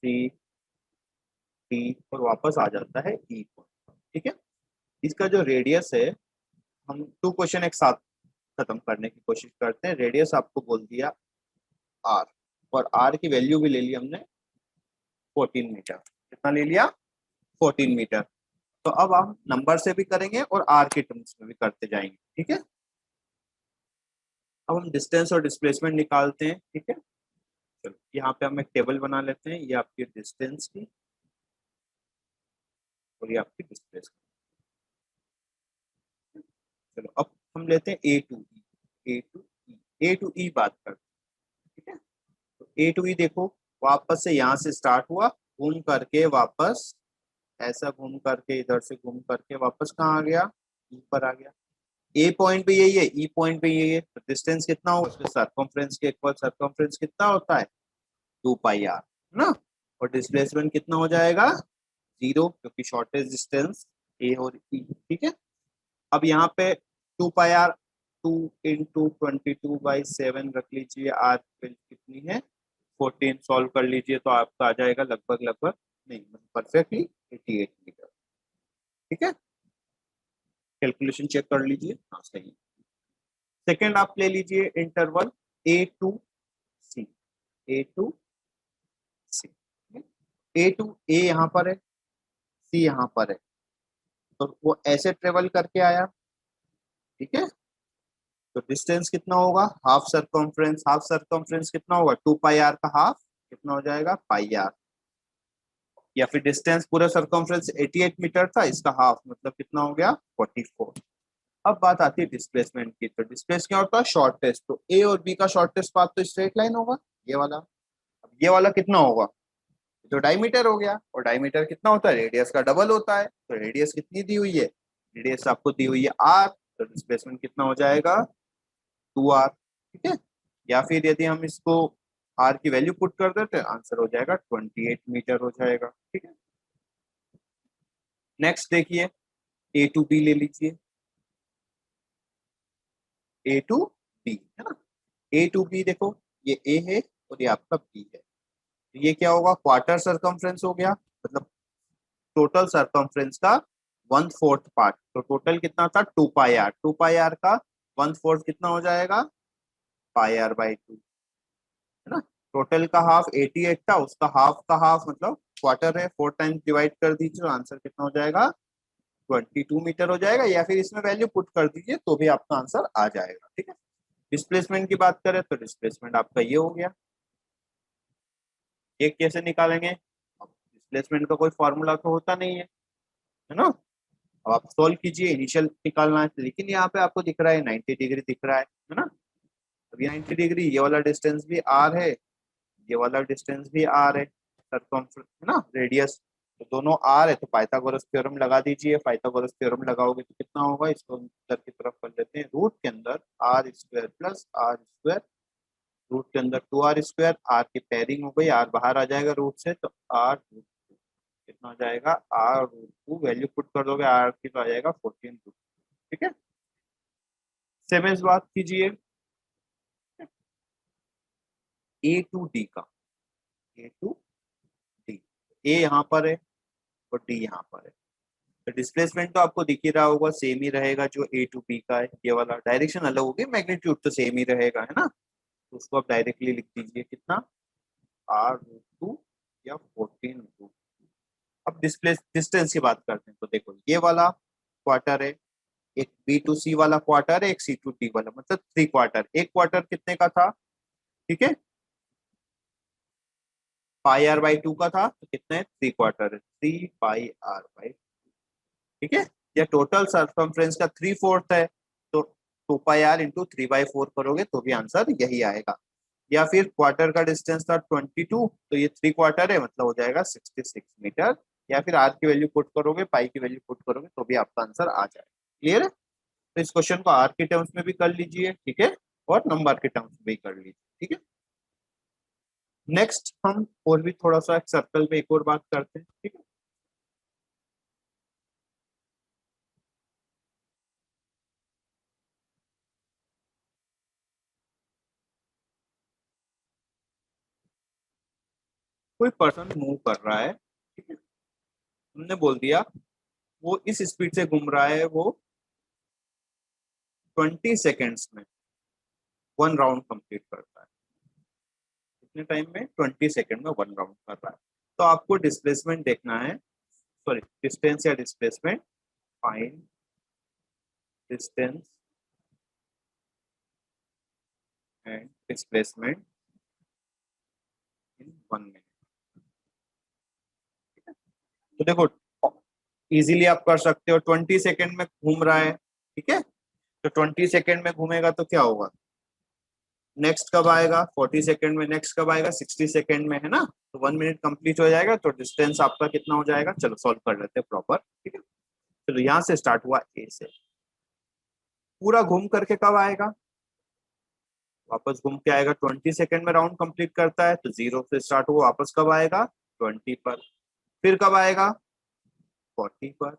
सी डी और वापस आ जाता है ई पर। ठीक है, इसका जो रेडियस है, हम टू क्वेश्चन एक साथ खत्म करने की कोशिश करते हैं। रेडियस आपको बोल दिया आर, और आर की वैल्यू भी ले ली हमने 14 मीटर। कितना ले लिया, 14 मीटर। तो अब हम नंबर से भी करेंगे और आर के टर्म्स में भी करते जाएंगे। ठीक है, अब हम डिस्टेंस और डिस्प्लेसमेंट निकालते हैं। ठीक है, चलो यहाँ पे हम एक टेबल बना लेते हैं, ये आपकी डिस्टेंस की और ये आपकी डिस्प्लेसमेंट। चलो अब हम लेते हैं ए टू ई बात करते हैं। ठीक है, तो ए टू ई देखो, वापस से यहाँ से स्टार्ट हुआ, घूम करके वापस ऐसा घूम करके इधर से घूम करके वापस कहाँ आ गया, ई पर आ गया। ए पॉइंट पे यही है, ई पॉइंट पे यही है, तो डिस्टेंस कितना होगा, उसके सर्कमफ्रेंस के इक्वल सर्कमफ्रेंस कितना होता है, 2 पाई आर, है ना। और डिस्प्लेसमेंट कितना हो जाएगा, 0, क्योंकि शॉर्टेज डिस्टेंस ए और ई। ठीक है, अब यहाँ पे 2 पाई आर, 2 × 22/7 रख लीजिए, आर कितनी है 14, सॉल्व कर लीजिए तो आपका आ जाएगा लगभग लगभग, नहीं परफेक्टली 88 मीटर। ठीक है, कैलकुलेशन चेक कर लीजिए, हाँ सही है। सेकेंड आप ले लीजिए interval A to C, A to C, A यहाँ पर है, सी यहाँ पर है, तो वो ऐसे ट्रेवल करके आया। ठीक है, तो डिस्टेंस कितना होगा, हाफ सरकमफ्रेंस, हाफ सरकमफ्रेंस कितना होगा, 2 पाई आर का हाफ कितना हो जाएगा, पाई आर। या फिर डिस्टेंस पूरा सरकमफ्रेंस 88 मीटर था, इसका हाफ मतलब कितना हो गया, 44। अब बात आती है डिस्प्लेसमेंट की, तो डिस्प्लेस क्या होता है, शॉर्टेस्ट। तो ए और बी का शॉर्टेस्ट पाथ तो स्ट्रेट लाइन होगा, ये वाला। अब ये वाला कितना होगा, तो डायमीटर हो गया, और डायमीटर कितना होता है, रेडियस का डबल होता है। तो रेडियस कितनी दी हुई है, रेडियस आपको दी हुई है आर, तो डिस्प्लेसमेंट कितना हो जाएगा, 2 आर। ठीक है, या फिर यदि हम इसको आर की वैल्यू पुट कर देते हैं, आंसर हो जाएगा 28 मीटर हो जाएगा। ठीक है, नेक्स्ट देखिए, ए टू बी ले लीजिए, ए टू बी, है ना। ए टू बी देखो, ये ए है और ये आपका बी है, तो ये क्या होगा, क्वार्टर सरकमफ्रेंस हो गया, मतलब टोटल सरकमफ्रेंस का 1/4 पार्ट। तो टोटल कितना था, 2 पाई आर, 2 पाई आर का 1/4 कितना हो जाएगा, पाई आर/2, है ना। टोटल का हाफ 88 था, उसका हाफ का हाफ मतलब क्वार्टर है, 4 टाइम्स डिवाइड कर दीजिए, तो आंसर कितना हो जाएगा, 22 मीटर हो जाएगा, या फिर इसमें वैल्यू पुट कर दीजिए तो भी आपका आंसर आ जाएगा। ठीक है, डिस्प्लेसमेंट की बात करें तो डिस्प्लेसमेंट आपका ये हो गया। ये कैसे निकालेंगे, डिस्प्लेसमेंट का कोई फॉर्मूला तो होता नहीं है ना। अब आप सोल्व कीजिए, इनिशियल निकालना है, लेकिन यहाँ पे आपको दिख रहा है 90 डिग्री दिख रहा है ना। अब ये 90 डिग्री, ये वाला डिस्टेंस भी आर है, ये वाला डिस्टेंस भी आर है, सरकमफ्रेंस है ना, रेडियस, तो दोनों आर है, तो पाइथागोरस थ्योरम लगा दीजिए। पाइथागोरस थ्योरम लगाओगे तो कितना होगा, इसको अंदर की तरफ कर लेते हैं, रूट के अंदर r² प्लस r², रूट के अंदर 2r², आर की पेयरिंग हो गई, आर बाहर आ जाएगा रूट से, तो r√2 कितना हो जाएगा, r√2 वैल्यू पुट कर दोगे आर की तो आ जाएगा 14√2। ठीक है, सेम इस बात कीजिए ए टू डी का, ए टू डी, ए यहाँ पर है और डी यहाँ पर है, तो डिस्प्लेसमेंट तो आपको दिख ही रहा होगा, सेम ही रहेगा जो ए टू बी का है, ये वाला डायरेक्शन अलग होगी, मैग्नीट्यूड तो सेम ही रहेगा, है ना। तो उसको आप डायरेक्टली लिख दीजिए, कितना, r√2 या 14√2। अब डिस्प्लेस डिस्टेंस की बात करते हैं, तो देखो ये वाला क्वार्टर है, एक बी टू सी वाला क्वार्टर है, एक सी टू डी वाला, मतलब 3 क्वार्टर। एक क्वार्टर कितने का था, ठीक है, पाई r/2 का था, तो कितने 3 क्वार्टर है, 3 पाई r/2। ठीक है, या टोटल सरकमफ्रेंस का 3/4 है, तो 2 पाई r × 3/4 करोगे तो भी आंसर यही आएगा। या फिर क्वार्टर का डिस्टेंस था 22, तो ये 3 क्वार्टर है, मतलब हो जाएगा 66 मीटर। या फिर आर की वैल्यू पुट करोगे, पाई की वैल्यू पुट करोगे तो भी आपका आंसर आ जाएगा। क्लियर है, तो इस क्वेश्चन को आर के टर्म्स में भी कर लीजिए, ठीक है, और नंबर के टर्म्स में भी कर लीजिए। ठीक है, नेक्स्ट हम और भी थोड़ा सा सर्कल पे एक और बात करते हैं। ठीक है, कोई पर्सन मूव कर रहा है, ठीक है, हमने बोल दिया वो इस स्पीड से घूम रहा है, वो 20 सेकेंड्स में 1 राउंड कंप्लीट करता है। कितने टाइम में? 20 सेकेंड में 1 राउंड कर रहा है। तो आपको डिस्प्लेसमेंट देखना है, सॉरी डिस्टेंस या displacement, find distance and displacement in 1 minute. तो देखो इजीली आप कर सकते हो, 20 सेकेंड में घूम रहा है, ठीक है, तो 20 सेकेंड में घूमेगा तो क्या होगा, नेक्स्ट कब आएगा 40 सेकेंड में, नेक्स्ट कब आएगा 60 सेकेंड में, है ना, तो 1 मिनट कंप्लीट हो जाएगा। तो डिस्टेंस आपका कितना हो जाएगा, चलो सॉल्व कर लेते हैं प्रॉपर, ठीक है। चलो यहाँ से स्टार्ट हुआ ए से, पूरा घूम करके कब आएगा, वापस घूम के आएगा, 20 सेकेंड में राउंड कंप्लीट करता है, तो 0 से स्टार्ट हुआ, वापस कब आएगा 20 पर, फिर कब आएगा 40 पर,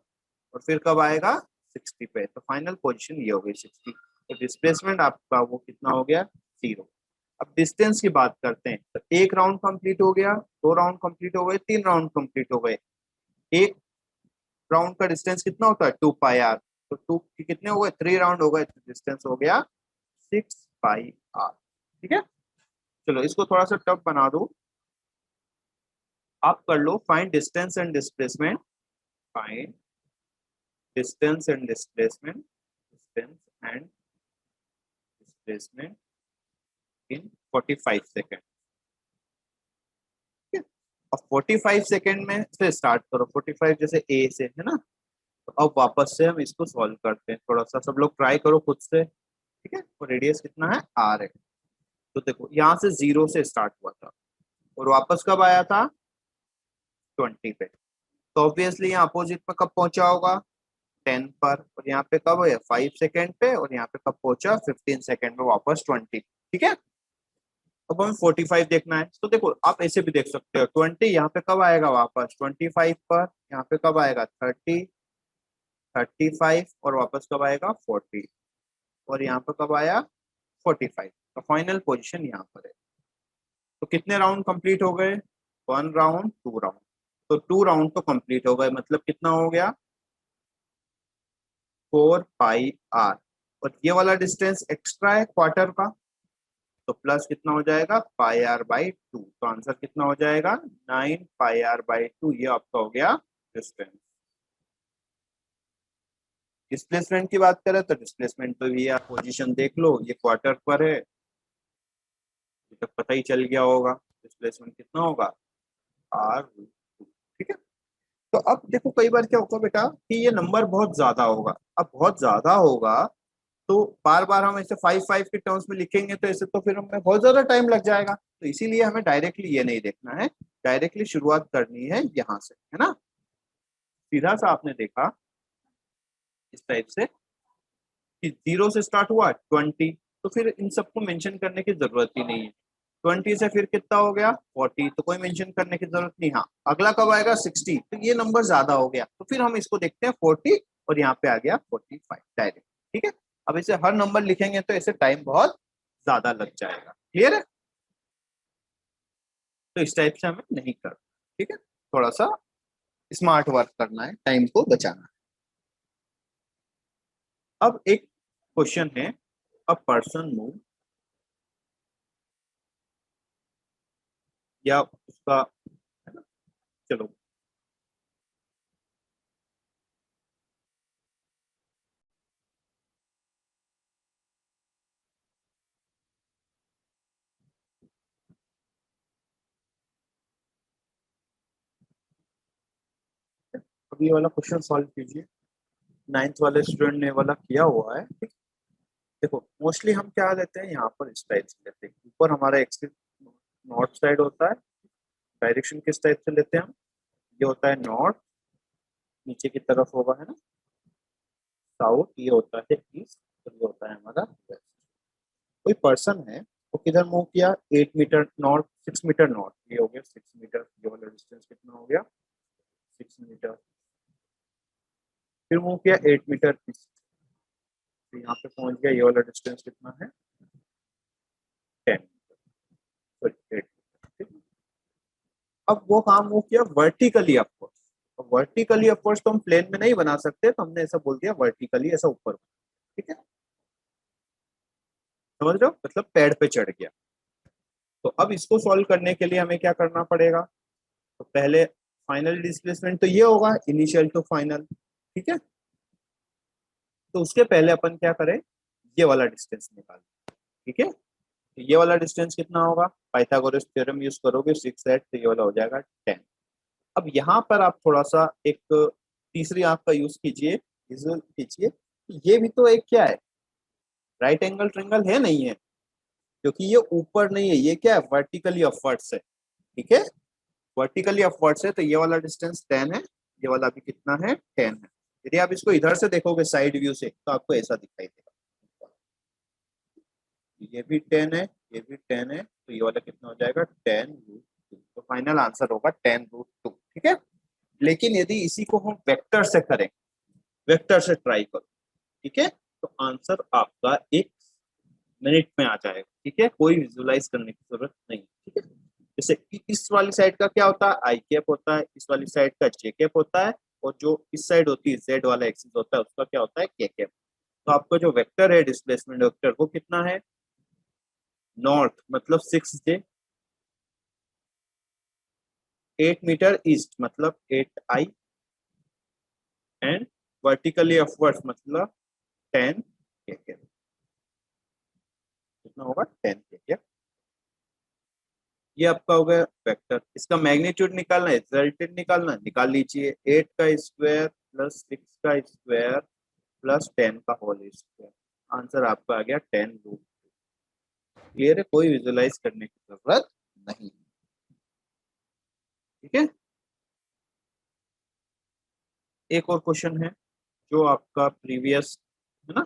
और फिर कब आएगा 60 पे। तो फाइनल पोजीशन ये हो गई 60। तो डिस्प्लेसमेंट आपका वो कितना हो गया, 0। अब डिस्टेंस की बात करते हैं, तो 1 राउंड कंप्लीट हो गया, 2 राउंड कंप्लीट हो गए, 3 राउंड कंप्लीट हो गए। एक राउंड का डिस्टेंस कितना होता है, 2 पाई आर, तो 2 के कितने हो गए, 3 राउंड हो गए, तो डिस्टेंस हो गया 6 पाई आर, ठीक है। चलो इसको थोड़ा सा टफ बना दो, आप कर लो, find distance and displacement, find distance and displacement, distance and displacement in 45 second, ठीक है। अब 45 सेकेंड में से स्टार्ट करो, 45 जैसे ए से, है ना, तो अब वापस से हम इसको सॉल्व करते हैं, थोड़ा सा सब लोग ट्राई करो खुद से, ठीक है। तो रेडियस कितना है, आर है। तो देखो यहाँ से 0 से स्टार्ट हुआ था और वापस कब आया था 20 पे, तो ऑब्वियसली यहाँ अपोजिट में कब पहुंचा होगा 10 पर, और यहाँ पे कब है 5 सेकेंड पे, और यहाँ पे कब पहुंचा 15 सेकेंड में वापस 20, ठीक है। अब हमें 45 देखना है, तो देखो आप ऐसे भी देख सकते हो, 20 यहाँ पे कब आएगा वापस 25 पर, यहाँ पे कब आएगा 30, 35, और वापस कब आएगा 40, और यहाँ पे कब आया 45। तो फाइनल पोजीशन यहाँ पर है। तो कितने राउंड कंप्लीट हो गए, 1 राउंड 2 राउंड, तो 2 राउंड तो कंप्लीट हो गए, मतलब कितना हो गया 4 पाई आर, और ये वाला डिस्टेंस एक्स्ट्रा है क्वार्टर का, तो प्लस कितना हो जाएगा पाई आर/2, तो आंसर कितना हो जाएगा 9 पाई आर/2, ये आपका हो गया डिस्टेंस। डिस्प्लेसमेंट की बात करें तो डिस्प्लेसमेंट तो भी आप पोजीशन देख लो, ये क्वार्टर पर है, तो पता ही चल गया होगा डिस्प्लेसमेंट कितना होगा R2, ठीक है। तो अब देखो कई बार क्या होगा बेटा कि ये नंबर बहुत ज्यादा होगा, अब बहुत ज्यादा होगा तो बार बार हम ऐसे 5 5 के टर्म्स में लिखेंगे तो ऐसे तो फिर हमें बहुत ज्यादा टाइम लग जाएगा, तो इसीलिए हमें डायरेक्टली ये नहीं देखना है, डायरेक्टली शुरुआत करनी है यहाँ से, है ना। सीधा सा आपने देखा इस टाइप से कि 0 से स्टार्ट हुआ 20, तो फिर इन सबको मेंशन करने की जरूरत ही नहीं है। 20 से फिर कितना हो गया 40, तो कोई मेंशन करने की जरूरत नहीं। हाँ अगला कब आएगा 60, तो ये नंबर ज्यादा हो गया, तो फिर हम इसको देखते हैं 40, और यहाँ पे आ गया 45 डायरेक्ट, ठीक है। अब इसे हर नंबर लिखेंगे तो ऐसे टाइम बहुत ज्यादा लग जाएगा, क्लियर है। तो इस टाइप से हमें नहीं करना, ठीक है, थोड़ा सा स्मार्ट वर्क करना है, टाइम को बचाना है। अब एक क्वेश्चन है, अ पर्सन मूव, या उसका, है ना, चलो अब ये वाला क्वेश्चन सॉल्व कीजिए, 9th वाले स्टूडेंट ने वाला किया हुआ है, ठीक। देखो मोस्टली हम क्या लेते हैं यहाँ पर इस टाइप से लेते हैं, ऊपर हमारा एक्सिस नॉर्थ साइड होता है, डायरेक्शन किस टाइप से लेते हैं हम, ये होता है नॉर्थ, नीचे की तरफ होगा, है ना, साउथ, ये होता है ईस्ट, और ये होता है हमारा वेस्ट। कोई पर्सन है वो किधर मूव किया 8 मीटर नॉर्थ, 6 मीटर नॉर्थ, ये हो गया 6 मीटर, ये वाला डिस्टेंस कितना हो गया 6 मीटर, फिर मूव किया 8 मीटर ईस्ट, तो यहाँ पे पहुंच गया, ये वाला डिस्टेंस कितना है 10, सॉरी 8, अब वो काम वो किया वर्टिकली अपवर्ड। वर्टिकली अपवर्ड तो हम प्लेन में नहीं बना सकते, तो हमने ऐसा बोल दिया वर्टिकली, ऐसा ऊपर। ठीक है, समझ रहे हो, मतलब पेड़ पे चढ़ गया। तो अब इसको सॉल्व करने के लिए हमें क्या करना पड़ेगा, तो पहले फाइनल डिस्प्लेसमेंट तो ये होगा इनिशियल टू फाइनल। ठीक है, तो उसके पहले अपन क्या करें, ये वाला डिस्टेंस निकालें। ठीक है, तो ये वाला डिस्टेंस कितना होगा, पाइथागोरस थ्योरम यूज करोगे 6 8, तो ये वाला हो जाएगा 10। अब यहाँ पर आप थोड़ा सा एक तीसरी आंख का यूज कीजिए, विजुअल कीजिए। ये भी तो एक क्या है, राइट एंगल ट्रायंगल है नहीं है, क्योंकि ये ऊपर नहीं है, ये क्या है वर्टिकली अपवर्ड्स है। ठीक है, वर्टिकली अपवर्ड्स है, तो ये वाला डिस्टेंस 10 है, ये वाला भी कितना है 10 है। यदि आप इसको इधर से देखोगे साइड व्यू से, तो आपको ऐसा दिखाई देगा, ये भी 10 है, ये भी 10 है, तो ये वाला कितना हो जाएगा 10√2। तो फाइनल आंसर होगा 10√2। ठीक है, लेकिन यदि इसी को हम वेक्टर से करें, वेक्टर से ट्राई करो, ठीक है, तो आंसर आपका 1 मिनट में आ जाएगा। ठीक है, कोई विजुअलाइज करने की जरूरत नहीं। ठीक है, जैसे इस वाली साइड का क्या होता है, आई कैप होता है, इस वाली साइड का जे कैप होता है, और जो इस साइड होती है जेड वाला एक्सिस होता है, उसका क्या होता है के कैप। तो आपका जो वेक्टर है डिस्प्लेसमेंट वेक्टर, वो कितना है, नॉर्थ मतलब 6 j, 8 मीटर ईस्ट मतलब 8 I, एंड वर्टिकली अपवर्ड्स मतलब 10 के, कितना होगा 10 के। ये आपका हो गया वेक्टर। इसका मैग्नीट्यूड निकालना है, रिजल्टेंट निकालना है, निकाल लीजिए। 8 का स्क्वायर प्लस 6 का स्क्वायर प्लस 10 का होल स्क्वायर, आंसर आपका आ गया 10√2। क्लियर है, कोई विजुअलाइज करने की जरूरत नहीं। ठीक है, एक और क्वेश्चन है जो आपका प्रीवियस है ना,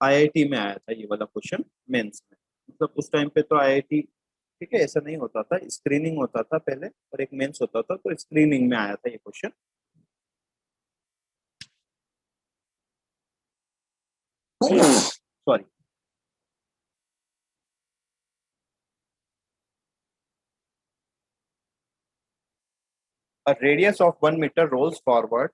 आईआईटी में आया था, ये वाला क्वेश्चन मेंस में। मतलब उस टाइम पे तो आईआईटी, ठीक है, ऐसा नहीं होता था, स्क्रीनिंग होता था पहले और एक मेंस होता था, तो स्क्रीनिंग में आया था ये question. Sorry, a radius of 1 meter rolls forward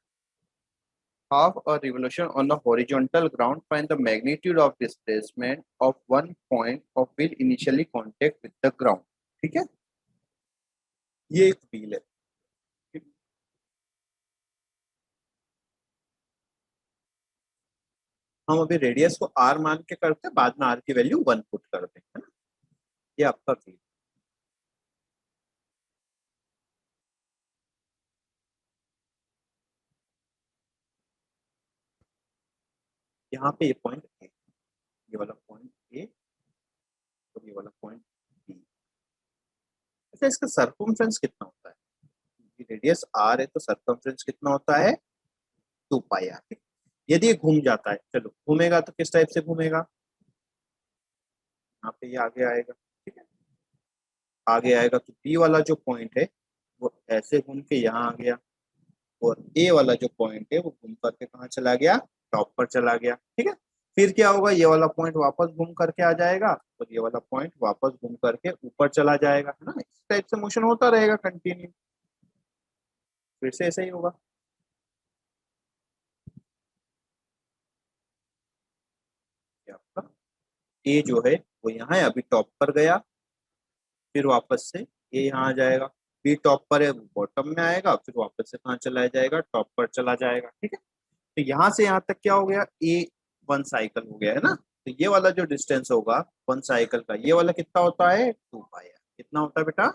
half a revolution on the horizontal ground. Find the magnitude of displacement of one point of wheel initially contact with the ground. ठीक है, ये एक wheel है। ठीक? हम अभी radius को r मान के करते हैं, बाद में r की वैल्यू 1 पुट करते हैं, है ना। ये आपका व्हील, यहाँ पे ये पॉइंट ए, ये वाला पॉइंट ए, और ये वाला पॉइंट बी। अच्छा, इसका सर्कमफ्रेंस कितना होता है, रेडियस r है तो सर्कमफ्रेंस कितना होता है 2 πr। यदि ये घूम जाता है, चलो घूमेगा तो किस टाइप से घूमेगा, यहाँ पे ये आगे आएगा। ठीक है, आगे आएगा तो बी वाला जो पॉइंट है वो ऐसे घूम के यहाँ आ गया, और ए वाला जो पॉइंट है वो घूम करके कहाँ चला गया, टॉप पर चला गया। ठीक है, फिर क्या होगा, ये वाला पॉइंट वापस घूम करके आ जाएगा, और ये वाला पॉइंट वापस घूम करके ऊपर चला जाएगा, है ना। इस टाइप से मोशन होता रहेगा कंटिन्यू, फिर से ऐसा ही होगा। ये आपका ए जो है वो यहाँ है, अभी टॉप पर गया, फिर वापस से ये यहाँ आ जाएगा, बी टॉप पर है वो बॉटम में आएगा, फिर वापस से कहाँ चला जाएगा, टॉप पर चला जाएगा। ठीक है, तो यहाँ से यहाँ तक क्या हो गया, ए 1 साइकिल हो गया, है ना। तो ये वाला जो डिस्टेंस होगा 1 साइकिल का, ये वाला कितना होता है 2 πr। कितना होता है बेटा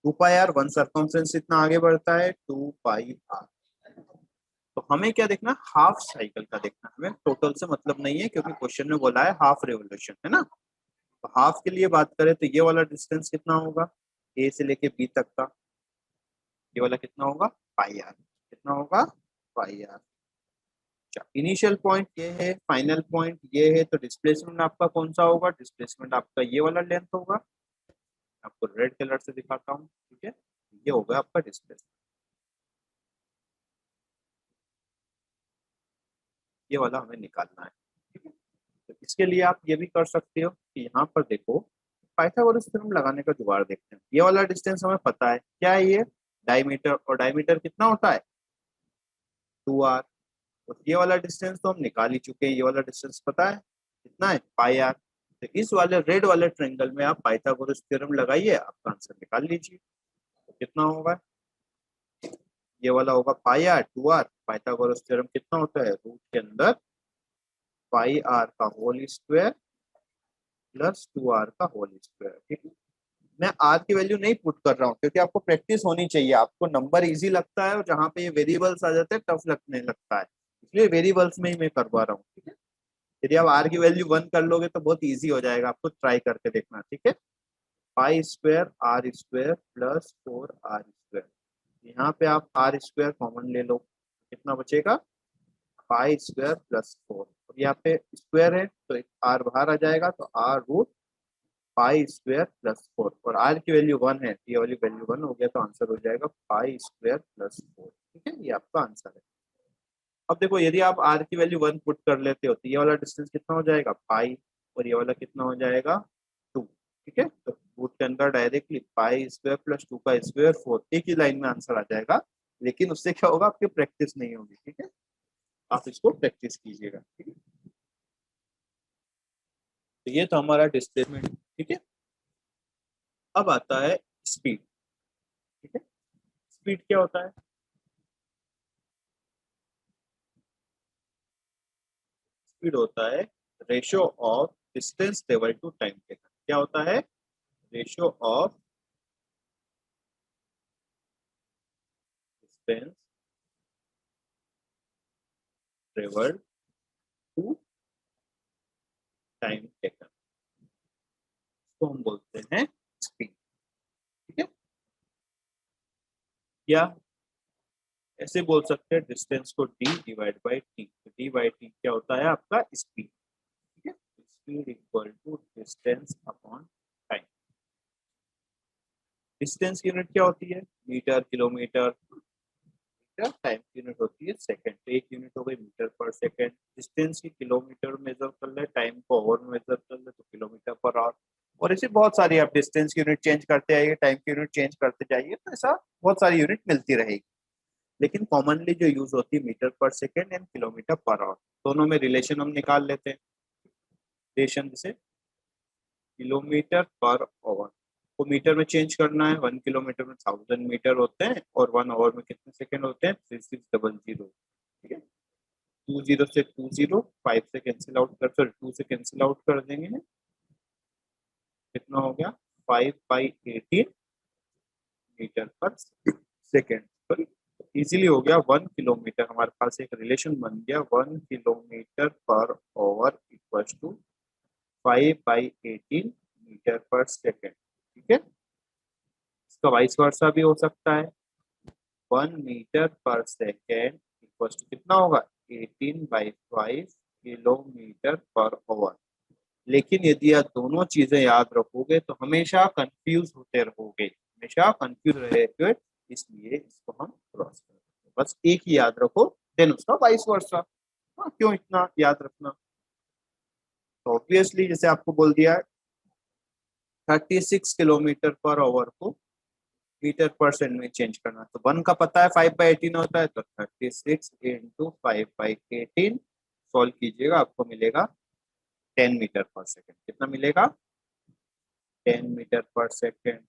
2 πr। 1 सर्कमफ्रेंस इतना आगे बढ़ता है 2 πr। तो हमें क्या देखना, हाफ साइकिल का देखना, हमें टोटल से मतलब नहीं है, क्योंकि क्वेश्चन में बोला है हाफ रेवोल्यूशन, है ना। तो हाफ के लिए बात करें तो ये वाला डिस्टेंस कितना होगा, ए से लेके बी तक का, ये वाला कितना होगा πr। कितना होगा πr। इनिशियल पॉइंट ये है, फाइनल पॉइंट ये है, तो डिस्प्लेसमेंट आपका कौन सा होगा, डिस्प्लेसमेंट आपका ये वाला लेंथ होगा। आपको रेड कलर से दिखाता हूँ, ठीक है, ये होगा आपका डिस्प्लेसमेंट, ये वाला हमें निकालना है। ठीक है, तो इसके लिए आप ये भी कर सकते हो कि यहाँ पर देखो, पाइथागोरस थ्योरम लगाने का जुगाड़ देखते हैं। ये वाला डिस्टेंस हमें पता है, क्या है ये, डायमीटर, और डायमीटर कितना होता है 2r। और ये वाला डिस्टेंस तो हम निकाल ही चुके हैं, ये वाला डिस्टेंस पता है कितना है पाई आर। तो इस वाले रेड वाले ट्रायंगल में आप पाइथागोरस थ्योरम लगाइए, आपका आंसर निकाल लीजिए। तो कितना होगा, ये वाला होगा पाई आर 2r। पाइथागोरस थ्योरम कितना होता है, रूट के अंदर पाई आर का होल स्क्वायर प्लस 2r का होल स्क्वायर। ठीक है, मैं आर की वैल्यू नहीं पुट कर रहा हूँ क्योंकि आपको प्रैक्टिस होनी चाहिए। आपको नंबर इजी लगता है और जहाँ पे ये वेरिएबल्स आ जाते हैं टफ लगने लगता है, इसलिए वेरिएबल्स में ही मैं करवा रहा हूँ। ठीक है, यदि आप आर की वैल्यू 1 कर लोगे तो बहुत इजी हो जाएगा, आपको ट्राई करके देखना। ठीक है, pi square r square plus 4r square. यहाँ पे आप आर स्क्वायर कॉमन ले लो, कितना बचेगा पाई स्क्वायर प्लस 4, और यहाँ पे स्क्वायर है तो एक आर बाहर आ जाएगा, तो r root pi square plus 4, और आर की वैल्यू 1 है, ये वाली वैल्यू 1 हो गया, तो आंसर हो जाएगा पाई स्क्वायर प्लस 4। ठीक है, ये आपका आंसर है। अब देखो, यदि आप आर की वैल्यू 1 पुट कर लेते हो तो ये वाला डिस्टेंस कितना हो जाएगा पाई, और ये वाला कितना हो जाएगा 2। ठीक है, तो रूट के अंदर डायरेक्टली पाई स्क्वायर प्लस 2 का स्क्वायर 4, एक ही लाइन में आंसर आ जाएगा। लेकिन उससे क्या होगा, आपकी प्रैक्टिस नहीं होगी। ठीक है, आप इसको प्रैक्टिस कीजिएगा। ठीक है, तो ये तो हमारा डिस्प्लेसमेंट। ठीक है, अब आता है स्पीड। ठीक है, स्पीड क्या होता है, स्पीड होता है ratio of distance travel to time taken. क्या होता है, ratio of distance travel to time taken, इसको हम बोलते हैं स्पीड। ठीक है, या ऐसे बोल सकते हैं डिस्टेंस को d डिवाइड बाई टी। तो d बाई टी क्या होता है आपका स्पीड। ठीक है, speed equal to distance upon time. Distance की यूनिट क्या होती है, मीटर, किलोमीटर। टाइम की यूनिट होती है सेकंड, तो एक यूनिट हो गई मीटर पर सेकंड। डिस्टेंस की किलोमीटर मेजर कर ले, टाइम को आवर में मेजर कर ले तो किलोमीटर पर आवर। और ऐसी बहुत सारी, आप डिस्टेंस की यूनिट चेंज करते जाइए, टाइम की यूनिट चेंज करते जाइए, तो ऐसा बहुत सारी यूनिट मिलती रहेगी। लेकिन कॉमनली जो यूज होती है मीटर पर second and kilometre per our, दोनों में रिलेशन हम निकाल लेते हैं। रिलेशन जैसे किलोमीटर पर आवर को मीटर में चेंज करना है, 1 किलोमीटर में 1000 मीटर होते हैं, और 1 आवर में कितने सेकंड होते हैं 3600। ठीक है, 20 से 20 5 से कैंसिल आउट कर, सॉरी 2 से कैंसिल आउट कर देंगे, कितना हो गया 5/18 metre per second. Sorry, easily हो गया 1 किलोमीटर, हमारे पास एक रिलेशन बन गया 1 kilometre per hour equal to 5/18 metre per second. ठीक है, इसका वाइस वर्सा भी हो सकता है, 1 metre per second equal to कितना होगा 18/5 किलोमीटर पर आवर। लेकिन यदि आप दोनों चीजें याद रखोगे तो हमेशा कंफ्यूज होते रहोगे, हमेशा कंफ्यूज रहेगे, इसलिए इसको हम क्रॉस करते हैं। बस एक ही याद रखो, देन उसका वाइस वर्सा। हाँ, क्यों इतना याद रखना, तो ऑब्वियसली जैसे आपको बोल दिया 36 किलोमीटर पर आवर को मीटर परसेंट में चेंज करना, तो 1 का पता है 5/18 होता है, तो 36 इंटू 5/18 सॉल्व कीजिएगा, आपको मिलेगा 10 मीटर पर सेकेंड। कितना मिलेगा 10 मीटर पर सेकेंड।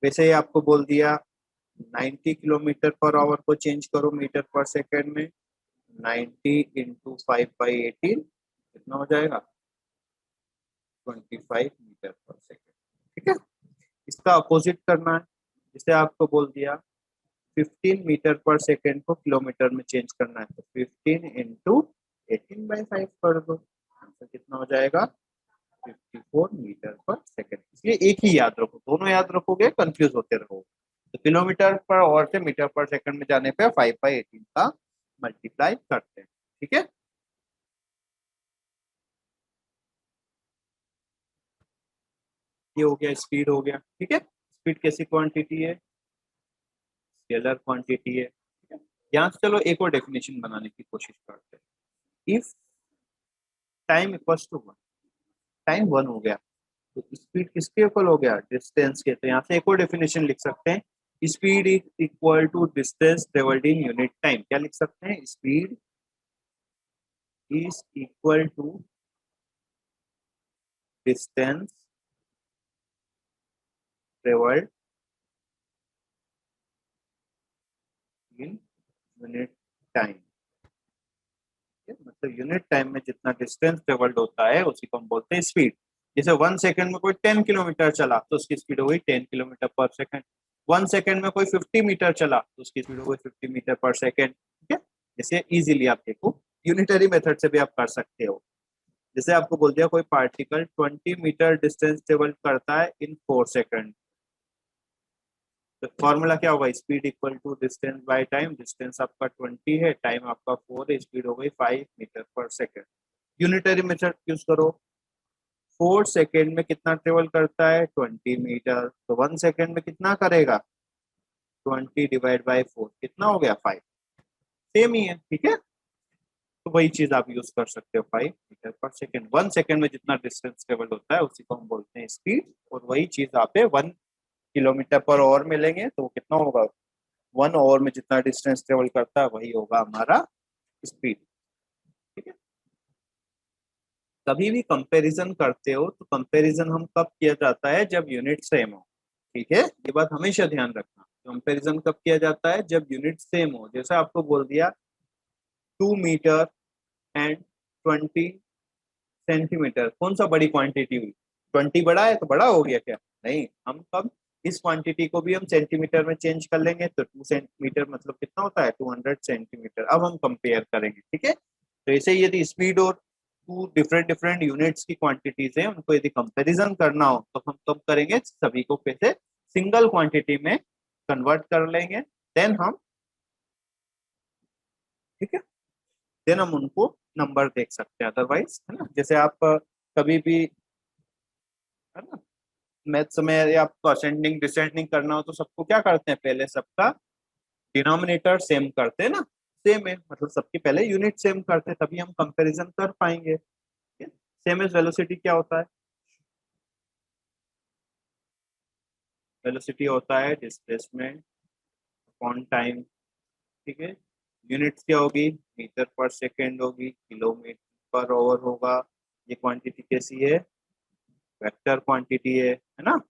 वैसे ही आपको बोल दिया 90 किलोमीटर पर आवर को चेंज करो मीटर पर सेकेंड में, 90 इंटू 5/18 कितना हो जाएगा 25 मीटर पर सेकेंड। ठीक है, इसका अपोजिट करना है, जिसे आपको बोल दिया 15 मीटर पर सेकेंड को किलोमीटर में चेंज करना है, तो 15 इंटू 18/5 कर दो, आंसर कितना हो जाएगा 54 मीटर पर सेकेंड। इसलिए एक ही याद रखो, दोनों याद रखोगे कंफ्यूज होते रहोगे। तो किलोमीटर पर आवर से मीटर पर सेकंड में जाने पे 5/18 का मल्टीप्लाई करते हैं। ठीक है, ये हो गया स्पीड हो गया। ठीक है, स्पीड कैसी क्वांटिटी है, स्केलर क्वांटिटी है। ठीक है, यहाँ से चलो एक और डेफिनेशन बनाने की कोशिश करते हैं। If time equals to 1, time 1 हो गया, तो स्पीड किसके इक्वल हो गया, डिस्टेंस के। तो यहाँ से एक और डेफिनेशन लिख सकते हैं, speed is equal to distance travelled in unit time. क्या लिख सकते हैं, speed is equal to distance travelled in unit time. मतलब यूनिट टाइम में जितना डिस्टेंस ट्रेवल्ड होता है उसी को हम बोलते हैं स्पीड। जैसे 1 सेकंड में कोई 10 किलोमीटर चला तो उसकी स्पीड हो गई 10 किलोमीटर पर सेकंड। 1 सेकंड में कोई 50 मीटर चला तो उसकी स्पीड हो गई 50 मीटर पर सेकंड। ठीक है, जैसे इजीली आप देखो, यूनिटरी मेथड से भी आप कर सकते हो। जैसे आपको बोल दिया कोई पार्टिकल 20 मीटर डिस्टेंस ट्रेवल करता है इन 4 सेकंड, तो फॉर्मूला क्या होगा, speed equal to distance by time. Distance आपका 20 है, टाइम आपका 4 है, स्पीड हो गई 5 मीटर पर सेकंड। यूनिटरी मेथड यूज करो, 4 सेकेंड में कितना ट्रेवल करता है, 20 मीटर, तो 1 सेकेंड में कितना करेगा, 20 डिवाइड बाय 4, कितना हो गया, 5। सेम ही है, ठीक है। तो वही चीज आप यूज कर सकते हो, 5 मीटर पर सेकेंड। 1 सेकेंड में जितना डिस्टेंस ट्रेवल होता है उसी को हम बोलते हैं स्पीड। और वही चीज आप 1 किलोमीटर पर आवर में लेंगे तो वो कितना होगा, 1 आवर में जितना डिस्टेंस ट्रेवल करता है वही होगा हमारा स्पीड। ठीक है, कभी भी कंपैरिजन करते हो तो कंपैरिजन हम कब किया जाता है, जब यूनिट सेम हो। ठीक है, ये बात हमेशा ध्यान रखना, कंपैरिजन कब किया जाता है, जब यूनिट सेम हो। जैसे आपको बोल दिया 2 मीटर एंड 20 सेंटीमीटर, कौन सा बड़ी क्वांटिटी हुई, 20 बड़ा है तो बड़ा हो गया क्या, नहीं। हम कब इस क्वांटिटी को भी हम सेंटीमीटर में चेंज कर लेंगे, तो 2 सेंटीमीटर मतलब कितना होता है, 200 सेंटीमीटर। अब हम कंपेयर करेंगे, ठीक है। तो ऐसे ही यदि स्पीड और टू डिफरेंट डिफरेंट यूनिट्स की क्वांटिटीज है, उनको यदि कंपैरिजन करना हो तो हम कब करेंगे, सभी को कैसे, सिंगल क्वांटिटी में कन्वर्ट कर लेंगे। देन हम, ठीक है, देन हम उनको नंबर देख सकते हैं, अदरवाइज, है ना। जैसे आप कभी भी, है ना, मैथ्स में या आपको असेंडिंग डिसेंडिंग करना हो तो सबको क्या करते हैं, पहले सबका डिनोमिनेटर सेम करते हैं ना। सेम है मतलब सबकी पहले यूनिट सेम करते हैं, तभी हम कंपैरिजन कर पाएंगे। सेम एज वेलोसिटी क्या होता है, वेलोसिटी होता है डिस्प्लेसमेंट अपॉन टाइम। ठीक है, यूनिट्स क्या होगी, मीटर पर सेकेंड होगी, किलोमीटर पर आवर होगा। ये क्वांटिटी कैसी है, वेक्टर क्वांटिटी है ना।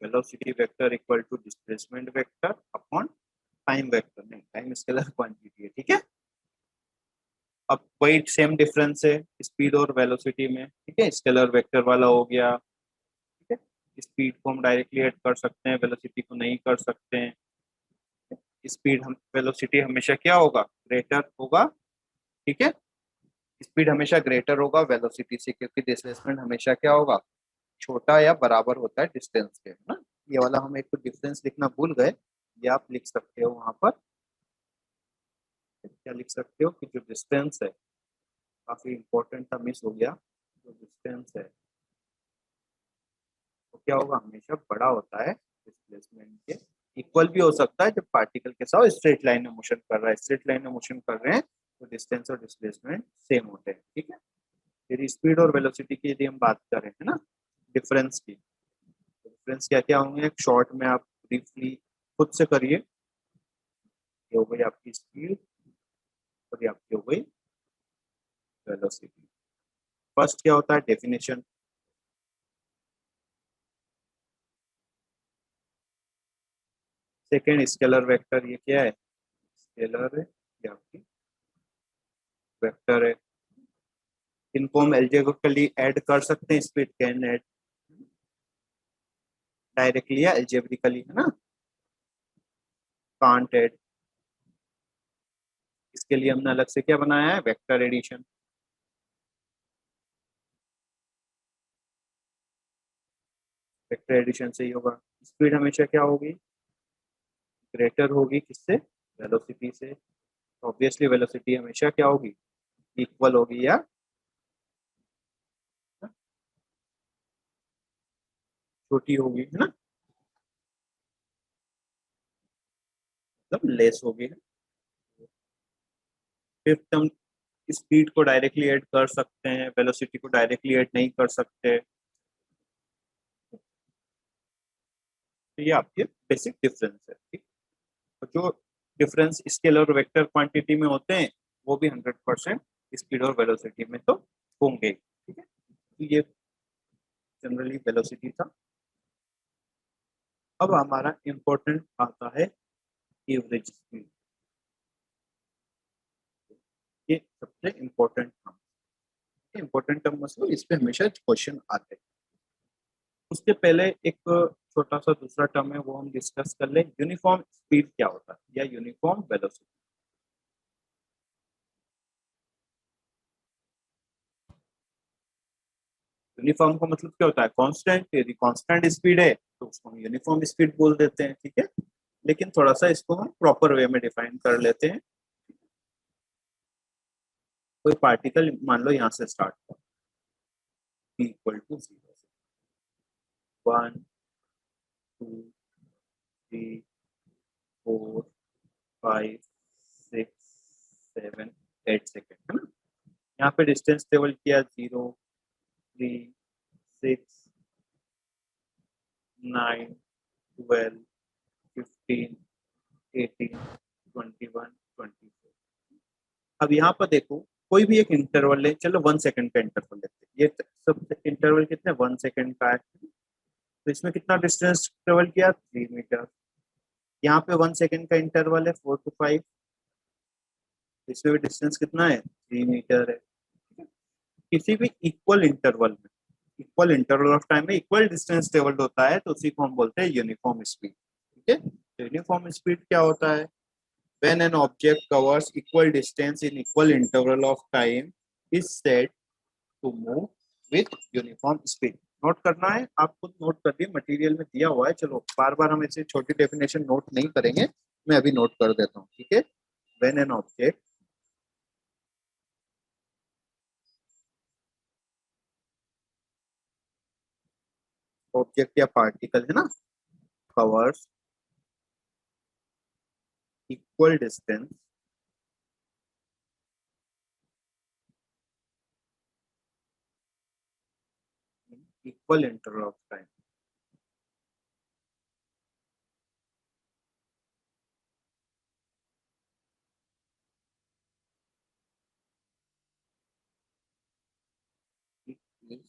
Velocity vector equal to displacement vector upon time vector, नहीं टाइम स्केलर क्वांटिटी है, ठीक है। अब वही सेम डिफरेंस है स्पीड और वेलोसिटी में, ठीक है, स्केलर वेक्टर वाला हो गया। ठीक है, स्पीड को हम डायरेक्टली ऐड कर सकते हैं, वेलोसिटी को नहीं कर सकते हैं। स्पीड हम, वेलोसिटी हमेशा क्या होगा, ग्रेटर होगा। ठीक है, स्पीड हमेशा ग्रेटर होगा वेलोसिटी से, क्योंकि डिस्प्लेसमेंट हमेशा क्या होगा, छोटा या बराबर होता है डिस्टेंस के, है ना। ये वाला हम एक डिफरेंस लिखना भूल गए, ये आप लिख सकते हो वहां पर। क्या लिख सकते हो कि जो डिस्टेंस है, काफी इंपॉर्टेंट था, मिस हो गया। जो डिस्टेंस है वो क्या होगा, हमेशा बड़ा होता है डिस्प्लेसमेंट के। इक्वल भी हो सकता है जब पार्टिकल के साथ स्ट्रेट लाइन में मोशन कर रहा है, स्ट्रेट लाइन में मोशन कर रहे हैं तो डिस्टेंस और डिस्प्लेसमेंट सेम होते हैं। ठीक है, फिर स्पीड और वेलोसिटी की यदि हम बात करें, है ना, डिफरेंस की, डिफरेंस क्या क्या होंगे, एक शॉर्ट में आप ब्रीफली खुद से करिए। ये हो गई आपकी स्पीड और ये आपकी हो गई वेलोसिटी। फर्स्ट क्या होता है, डेफिनेशन। सेकेंड स्केलर वेक्टर, ये क्या है, स्केलर है, ये आपकी वेक्टर है। इनको हम एल्जेब्रिकली ऐड कर सकते हैं, स्पीड कैन ऐड डायरेक्टली या एल्जेब्रिकली, है ना, कांट ऐड। इसके लिए हमने अलग से क्या बनाया है, वेक्टर एडिशन। वेक्टर एडिशन से ही होगा। स्पीड हमेशा क्या होगी, ग्रेटर होगी किससे, वेलोसिटी से। ऑब्वियसली वेलोसिटी हमेशा क्या होगी, इक्वल होगी या छोटी होगी, है ना, मतलब लेस होगी। फिफ्थ टर्म स्पीड को डायरेक्टली ऐड कर सकते हैं, वेलोसिटी को डायरेक्टली ऐड नहीं कर सकते। तो ये आपके बेसिक डिफरेंस है, ठीक। तो जो डिफरेंस स्केलर और वेक्टर क्वांटिटी में होते हैं वो भी 100% स्पीड और वेलोसिटी में तो होंगे, ठीक है। तो ये जनरली वेलोसिटी था। अब हमारा इंपॉर्टेंट आता है एवरेज स्पीड। ये सबसे इम्पोर्टेंट टर्म, इम्पोर्टेंट टर्म मतलब इस पे हमेशा क्वेश्चन आते हैं। उसके पहले एक छोटा सा दूसरा टर्म है वो हम डिस्कस कर लें, यूनिफॉर्म स्पीड क्या होता है या यूनिफॉर्म वेलोसिटी। यूनिफॉर्म का मतलब क्या होता है, कांस्टेंट। यदि कांस्टेंट स्पीड है तो उसको हम यूनिफॉर्म स्पीड बोल देते हैं, ठीक है। लेकिन थोड़ा सा इसको हम प्रॉपर वे में डिफाइन कर लेते हैं। कोई पार्टिकल मान लो यहाँ से स्टार्ट हुआ, इक्वल टू 0, 1 2 3 4 5 6 7 8 सेकेंड, है ना। यहाँ पे डिस्टेंस ट्रेवल किया 0 3 6 9 12 15 18 21 24। अब यहाँ पर देखो कोई भी एक इंटरवल है, चलो 1 सेकंड का इंटरवल लेते हैं। ये सब इंटरवल कितने 1 सेकंड का है, तो इसमें कितना डिस्टेंस ट्रेवल किया 3 मीटर। यहाँ पे 1 सेकंड का इंटरवल है 4 to 5, इसमें भी डिस्टेंस कितना है 3 मीटर है। किसी भी इक्वल इंटरवल ऑफ टाइम में इक्वल डिस्टेंस ट्रेवल्ड होता है तो उसी को हम बोलते हैं यूनिफॉर्म स्पीड, ठीक है। तो यूनिफॉर्म स्पीड क्या होता है, when an object covers equal distance in equal interval of time is said to move with uniform speed। Note करना है, आप खुद नोट कर दिए, मटेरियल में दिया हुआ है। चलो बार बार हम ऐसे छोटी डेफिनेशन नोट नहीं करेंगे, मैं अभी नोट कर देता हूँ, ठीक है। when an ऑब्जेक्ट या पार्टिकल है ना, covers equal distance in equal interval of time it is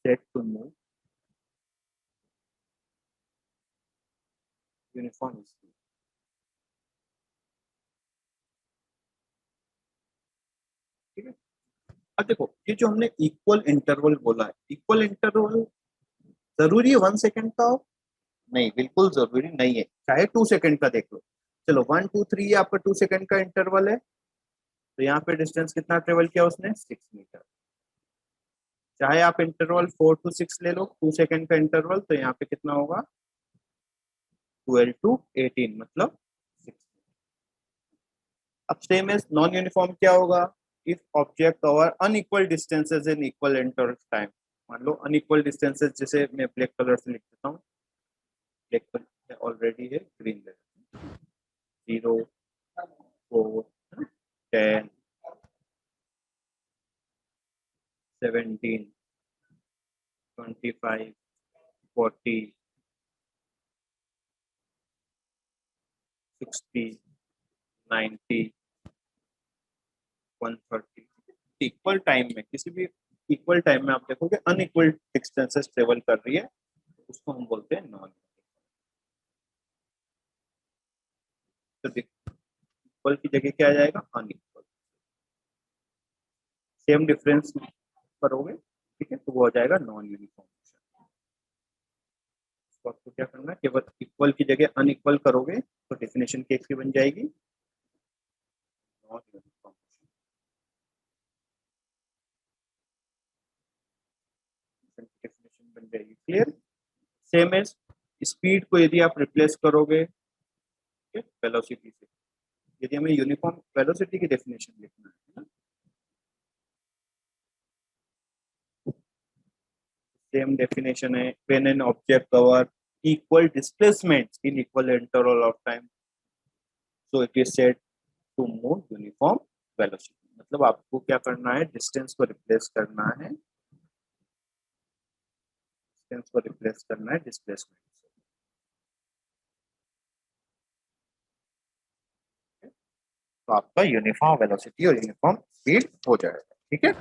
said to move uniform speed, ठीक है। अब देखो ये जो हमने इक्वल इंटरवल बोला है, इक्वल इंटरवल जरूरी है 1 सेकंड का हो, नहीं बिल्कुल जरूरी नहीं है, चाहे 2 सेकंड का देख लो। चलो 1 2 3 आपका 2 सेकंड का इंटरवल है, तो यहाँ पे डिस्टेंस कितना ट्रेवल किया उसने 6 मीटर। चाहे आप इंटरवल 4 to 6 ले लो, 2 सेकंड का इंटरवल, तो यहाँ पे कितना होगा 12 to 18 मतलब 6। अब सेम एज नॉन यूनिफॉर्म क्या होगा, if object cover unequal distances in equal interval time. मान लो अनइक्वल डिस्टेंसेस, जैसे मैं ब्लैक कलर से लिख देता हूँ, ब्लैक कलर ऑलरेडी है, ग्रीन ले 0 4 10 17 25 40 60 90 130। इक्वल टाइम में, किसी भी इक्वल टाइम में आप देखोगे अनइक्वल डिस्टेंसेस ट्रेवल कर रही है, उसको हम बोलते हैं नॉन। तो इक्वल की जगह क्या आ जाएगा अनइक्वल। सेम डिफरेंस करोगे, ठीक है, तो वो हो जाएगा नॉन यूनिफॉर्म। तो आपको क्या करना है, केवल इक्वल की जगह अनइक्वल करोगे तो डेफिनेशन कैसी बन जाएगी, नॉन यूनिफॉर्म डेफिनेशन बन जाएगी। क्लियर। सेम एज स्पीड को यदि आप रिप्लेस करोगे वेलोसिटी से, यदि हमें यूनिफॉर्म वेलोसिटी की डेफिनेशन लिखना है ना, सेम डेफिनेशन है, when an object cover equal displacements in equal interval of time, so it is said to move uniform velocity मतलब आपको क्या करना है, डिस्टेंस को रिप्लेस करना है, डिस्टेंस को रिप्लेस करना है डिस्प्लेसमेंट से। तो आपका यूनिफॉर्म वेलोसिटी और यूनिफॉर्म स्पीड हो जाएगा। ठीक है,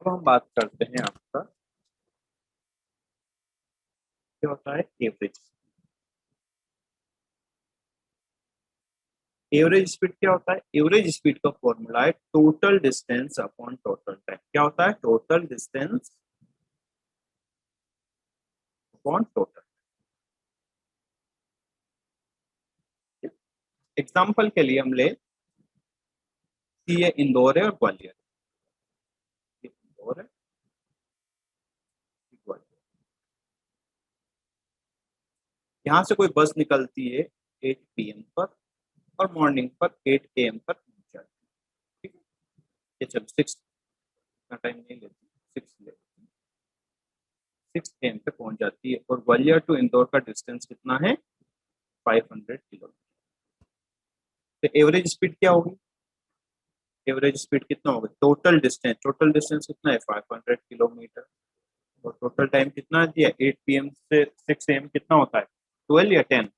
अब हम बात करते हैं आपका क्या होता है एवरेज। एवरेज स्पीड क्या होता है, एवरेज स्पीड का फॉर्मूला है total distance upon total time. क्या होता है, total distance upon total. Example के लिए हम ले, ये इंदौर है और ग्वालियर, ये इंदौर है, ये ग्वालियर। यहाँ से कोई बस निकलती है 8 PM पर और मॉर्निंग पर 8 AM पर पहुंच जाती है। ठीक है, ये चलो 6, इतना टाइम नहीं लेती, 6 लेती, 6 AM पे पहुंच जाती है और ग्वालियर टू इंदौर का डिस्टेंस कितना है, 500 किलोमीटर। तो एवरेज स्पीड क्या होगी, एवरेज स्पीड कितना होगा, टोटल डिस्टेंस, टोटल डिस्टेंस कितना है 500 किलोमीटर, और टोटल टाइम कितना दिया 8 PM से 6 AM कितना होता है 12 या 10,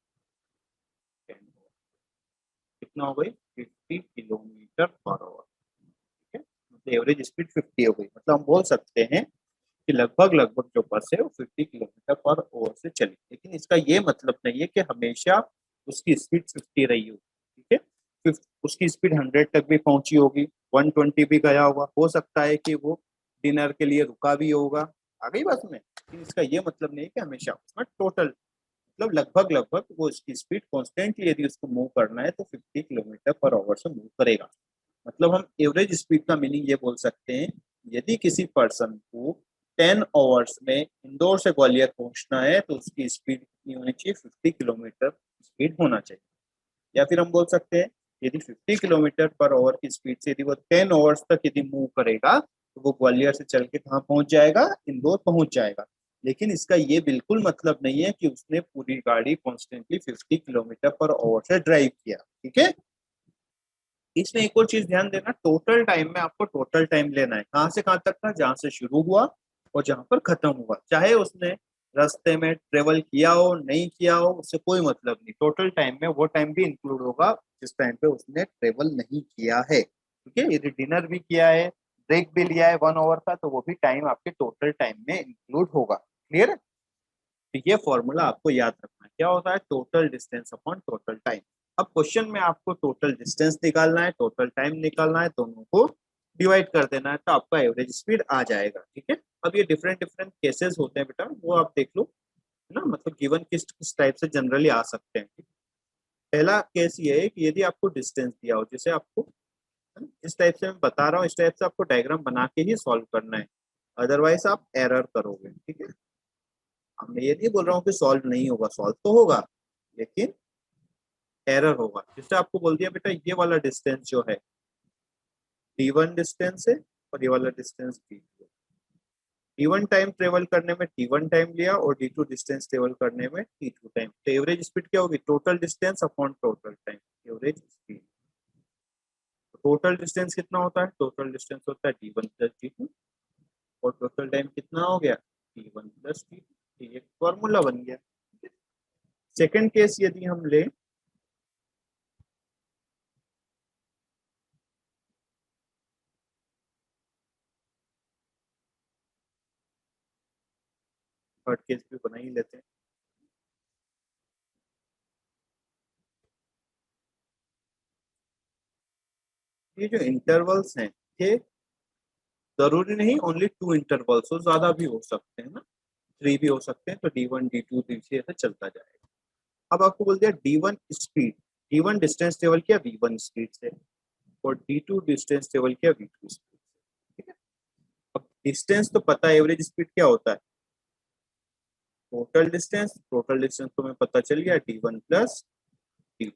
कितना हो गई 50 किलोमीटर पर आवर। ठीक है, मतलब एवरेज स्पीड 50 हो गई, मतलब हम बोल सकते हैं कि लगभग लगभग जो बस है वो 50 km/h से चली, लेकिन इसका ये मतलब नहीं है कि हमेशा उसकी स्पीड 50 रही होगी। ठीक है, उसकी स्पीड 100 तक भी पहुंची होगी, 120 भी गया होगा, हो सकता है कि वो डिनर के लिए रुका भी होगा, आ गई बस में, लेकिन इसका ये मतलब नहीं है कि हमेशा उसमें टोटल मतलब लगभग लगभग वो इसकी स्पीड कॉन्स्टेंटली यदि उसको मूव करना है तो 50 km/h से मूव करेगा। मतलब हम एवरेज स्पीड का मीनिंग ये बोल सकते हैं, यदि किसी पर्सन को 10 आवर्स में इंदौर से ग्वालियर पहुंचना है तो उसकी स्पीड कितनी होनी चाहिए, 50 किलोमीटर स्पीड होना चाहिए। या फिर हम बोल सकते हैं यदि 50 km/h की स्पीड से यदि वो 10 आवर्स तक यदि मूव करेगा तो वो ग्वालियर से चल के कहाँ पहुंच जाएगा, इंदौर पहुंच जाएगा। लेकिन इसका ये बिल्कुल मतलब नहीं है कि उसने पूरी गाड़ी कॉन्स्टेंटली 50 km/h से ड्राइव किया। ठीक है, इसमें एक और चीज ध्यान देना, टोटल टाइम में आपको टोटल टाइम लेना है, कहाँ से कहाँ तक का, जहां से शुरू हुआ और जहां पर खत्म हुआ, चाहे उसने रास्ते में ट्रेवल किया हो नहीं किया हो उससे कोई मतलब नहीं, टोटल टाइम में वो टाइम भी इंक्लूड होगा जिस टाइम पे उसने ट्रेवल नहीं किया है। ठीक है, यदि डिनर भी किया है, ब्रेक भी लिया है 1 आवर का, तो वो भी टाइम आपके टोटल टाइम में इंक्लूड होगा। क्लियर है, तो ये फॉर्मूला आपको याद रखना है, क्या होता है total distance upon total time. अब क्वेश्चन में आपको टोटल डिस्टेंस निकालना है, टोटल टाइम निकालना है, दोनों को डिवाइड कर देना है तो आपका एवरेज स्पीड आ जाएगा। ठीक है, अब ये डिफरेंट डिफरेंट केसेस होते हैं बेटा, वो आप देख लो, है ना, मतलब गिवन किस किस टाइप से जनरली आ सकते हैं। पहला केस ये है कि यदि आपको डिस्टेंस दिया हो, जैसे आपको है ना, इस टाइप से मैं बता रहा हूँ, इस टाइप से आपको डायग्राम बना के ही सॉल्व करना है, अदरवाइज आप एरर करोगे। ठीक है, मैं ये नहीं बोल रहा हूँ कि सॉल्व नहीं होगा, सॉल्व तो होगा लेकिन एरर होगा। जैसे आपको बोल दिया बेटा ये वाला डिस्टेंस जो है D1 डिस्टेंस है और ये वाला distance D2। D1 time travel करने में T1 टाइम लिया और D2 डिस्टेंस ट्रेवल करने में T2 टाइम, तो एवरेज स्पीड क्या होगी, total distance upon total time, average speed. Total distance कितना होता है, टोटल डिस्टेंस होता है D1 प्लस D2 और टोटल टाइम कितना हो गया T1 प्लस T2, ये फॉर्मूला बन गया। सेकेंड केस यदि हम ले, थर्ड केस भी बना ही लेते हैं। ये जो इंटरवल्स हैं ये जरूरी नहीं ओनली 2 इंटरवल्स हो, ज्यादा भी हो सकते हैं ना, 3 भी हो सकते हैं, तो D1 D2 D3 ऐसे चलता जाएगा। अब आपको बोल दिया D1 speed, D1 distance travel किया V1 स्पीड से और D2 डिस्टेंस ट्रेवल किया V2 स्पीड से। ठीक है, अब डिस्टेंस तो पता है, एवरेज स्पीड क्या होता है टोटल डिस्टेंस, टोटल डिस्टेंस तो हमें पता चल गया D1 प्लस D2,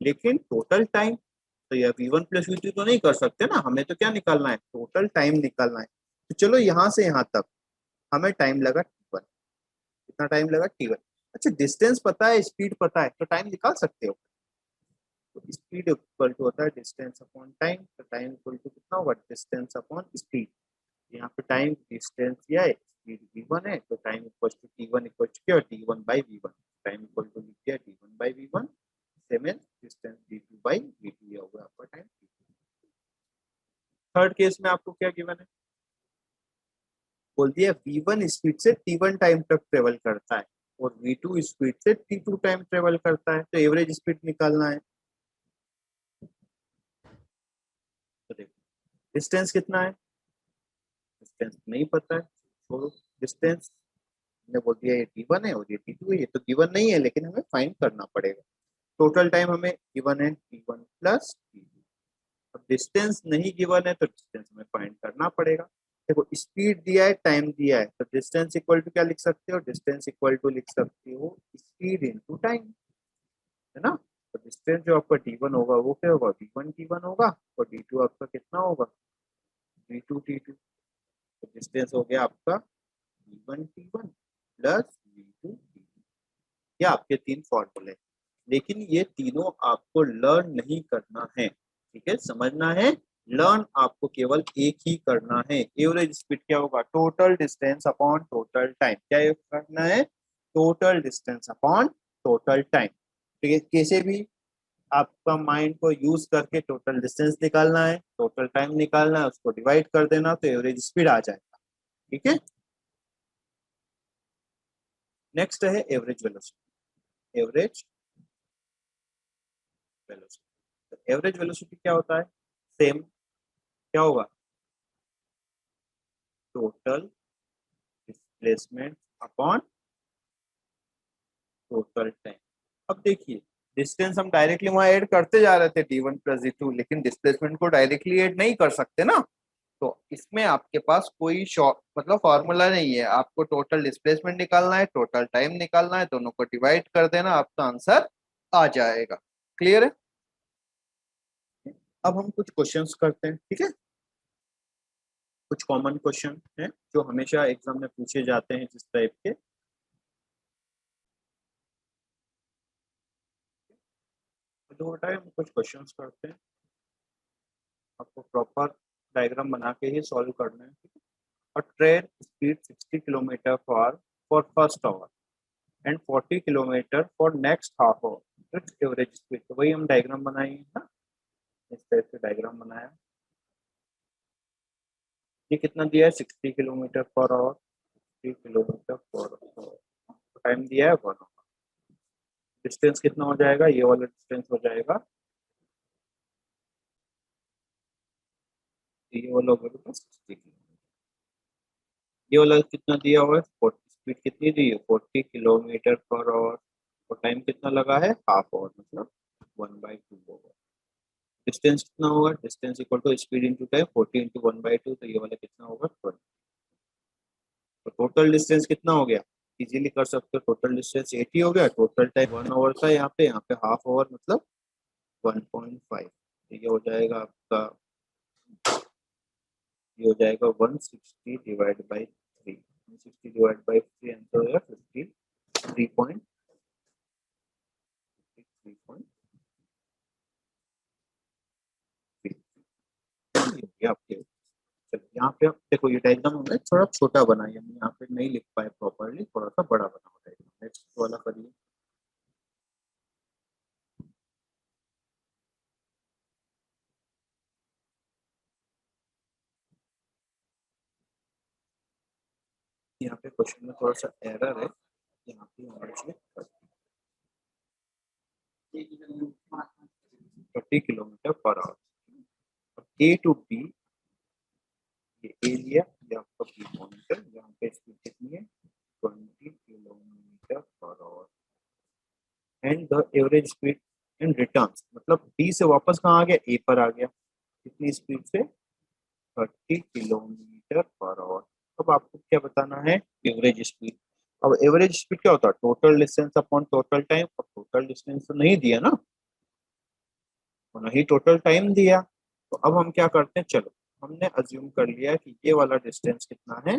लेकिन टोटल टाइम तो यह V1 प्लस V2 तो नहीं कर सकते ना, हमें तो क्या निकालना है, टोटल टाइम निकालना है। तो चलो यहाँ से यहाँ तक हमें टाइम लगा T1, कितना टाइम लगा T1। अच्छा डिस्टेंस पता है, स्पीड पता है, तो टाइम निकाल सकते हो। तो स्पीड इक्वल टू होता है डिस्टेंस अपॉन टाइम, तो टाइम इक्वल टू कितना होगा, डिस्टेंस अपॉन स्पीड। यहाँ पे टाइम डिस्टेंस दिया है, स्पीड v1 है, तो time equal to t1 equal to क्या, d1 by v1। Time equal to लिख दिया d1 बाई v1, सेम है डिस्टेंस d2 बाई v2, ये होगा आपका टाइम। थर्ड केस में आपको क्या गिवन है, बोल दिया v1 स्पीड से t1 टाइम तक ट्रेवल करता है और v2 स्पीड से t2 टाइम ट्रेवल करता है, तो एवरेज स्पीड निकालना है। तो देखो डिस्टेंस कितना है, डिस्टेंस नहीं पता है, छोड़ो डिस्टेंस, ने बोल दिया ये t1 है और ये t2 है, ये तो गिवन नहीं है लेकिन हमें फाइंड करना पड़ेगा। टोटल टाइम हमें गिवन है t1 प्लस t2। अब डिस्टेंस नहीं गिवन है तो डिस्टेंस हमें फाइंड करना पड़ेगा। देखो स्पीड दिया है, टाइम दिया है, तो डिस्टेंस इक्वल टू क्या लिख सकते हो, डिस्टेंस इक्वल टू लिख सकते हो स्पीड इनटू टाइम, है ना। तो डिस्टेंस जो आपका t1 होगा वो क्या होगा, v1 t1 होगा, और d2 आपका कितना होगा, v2 t2। तो डिस्टेंस हो गया आपका v1 t1 plus v2 t2। ये आपके तीन फॉर्मूले, लेकिन ये तीनों आपको लर्न नहीं करना है, ठीक है, समझना है। लर्न आपको केवल एक ही करना है, एवरेज स्पीड क्या होगा, total distance upon total time, क्या करना है, total distance upon total time. ठीक है, कैसे भी आपका माइंड को यूज करके टोटल डिस्टेंस निकालना है, टोटल टाइम निकालना है, उसको डिवाइड कर देना तो एवरेज स्पीड आ जाएगा, ठीक है। नेक्स्ट है average velocity, average velocity. Average velocity क्या होता है, सेम क्या होगा, total displacement upon total time. अब देखिए डिस्टेंस हम डायरेक्टली वहां ऐड करते जा रहे थे d1 प्लस d2, लेकिन डिस्प्लेसमेंट को डायरेक्टली ऐड नहीं कर सकते ना। तो इसमें आपके पास कोई शॉर्ट मतलब फॉर्मूला नहीं है, आपको टोटल डिस्प्लेसमेंट निकालना है, टोटल टाइम निकालना है, दोनों को डिवाइड कर देना, आपका आंसर आ जाएगा। क्लियर है। अब हम कुछ क्वेश्चंस करते हैं, ठीक है। कुछ कॉमन क्वेश्चन हैं जो हमेशा एग्जाम में पूछे जाते हैं जिस टाइप के, तो बताए हम कुछ क्वेश्चंस करते हैं, आपको प्रॉपर डायग्राम बना के ही सॉल्व करना है। A train speed 60 kilometre for first hour and 40 kilometre for next half hour. Its average speed, तो वही हम डायग्राम बनाएंगे ना, इस टाइप से डायग्राम बनाया। ये कितना दिया है, 60 kilometre per our, 60 kilometre per our, time दिया है 1 आवर। डिस्टेंस कितना हो जाएगा, ये वाला डिस्टेंस हो जाएगा, ये वाला होगा 60 किलोमीटर। ये वाला कितना दिया हुआ है, 40, स्पीड कितनी दी है 40 किलोमीटर पर आवर, और टाइम कितना लगा है हाफ आवर, मतलब 1/2 होगा। डिस्टेंस कितना होगा, distance equal to speed into time, 40 into 1/2, तो ये वाला कितना होगा 20। तो टोटल डिस्टेंस कितना हो गया, इजीली कर सकते हो, टोटल डिस्टेंस 80 हो गया, टोटल टाइम 1 आवर था, यहाँ पे हाफ आवर मतलब 1.5, तो ये हो जाएगा आपका, ये हो जाएगा 160 divide by 3, 160 divide by 3 answer हो जाएगा 53.3। आपके चलो यहाँ पे आप देखो, ये डायग्राम हमने थोड़ा छोटा बनाया, हम यहाँ पे नहीं लिख पाए प्रॉपरली, थोड़ा सा बड़ा बना हुआ डायग्राम, नेक्स्ट वाला करिए। यहाँ पे क्वेश्चन में थोड़ा सा एरर है, यहाँ पे हमारे 30 kilometre per our, A to be, ये ए लिया, ये आपका बी पॉइंट है, यहाँ पे स्पीड कितनी है 20 kilometre per our, and the average speed in return, मतलब बी से वापस कहाँ आ गया, ए पर आ गया, कितनी स्पीड से 30 किलोमीटर पर आवर। अब आपको क्या बताना है, एवरेज स्पीड। अब एवरेज स्पीड क्या होता है, total distance upon total time, अब टोटल डिस्टेंस तो नहीं दिया ना, और नहीं टोटल टाइम दिया, तो अब हम क्या करते हैं, चलो हमने अज्यूम कर लिया कि ये वाला डिस्टेंस कितना है,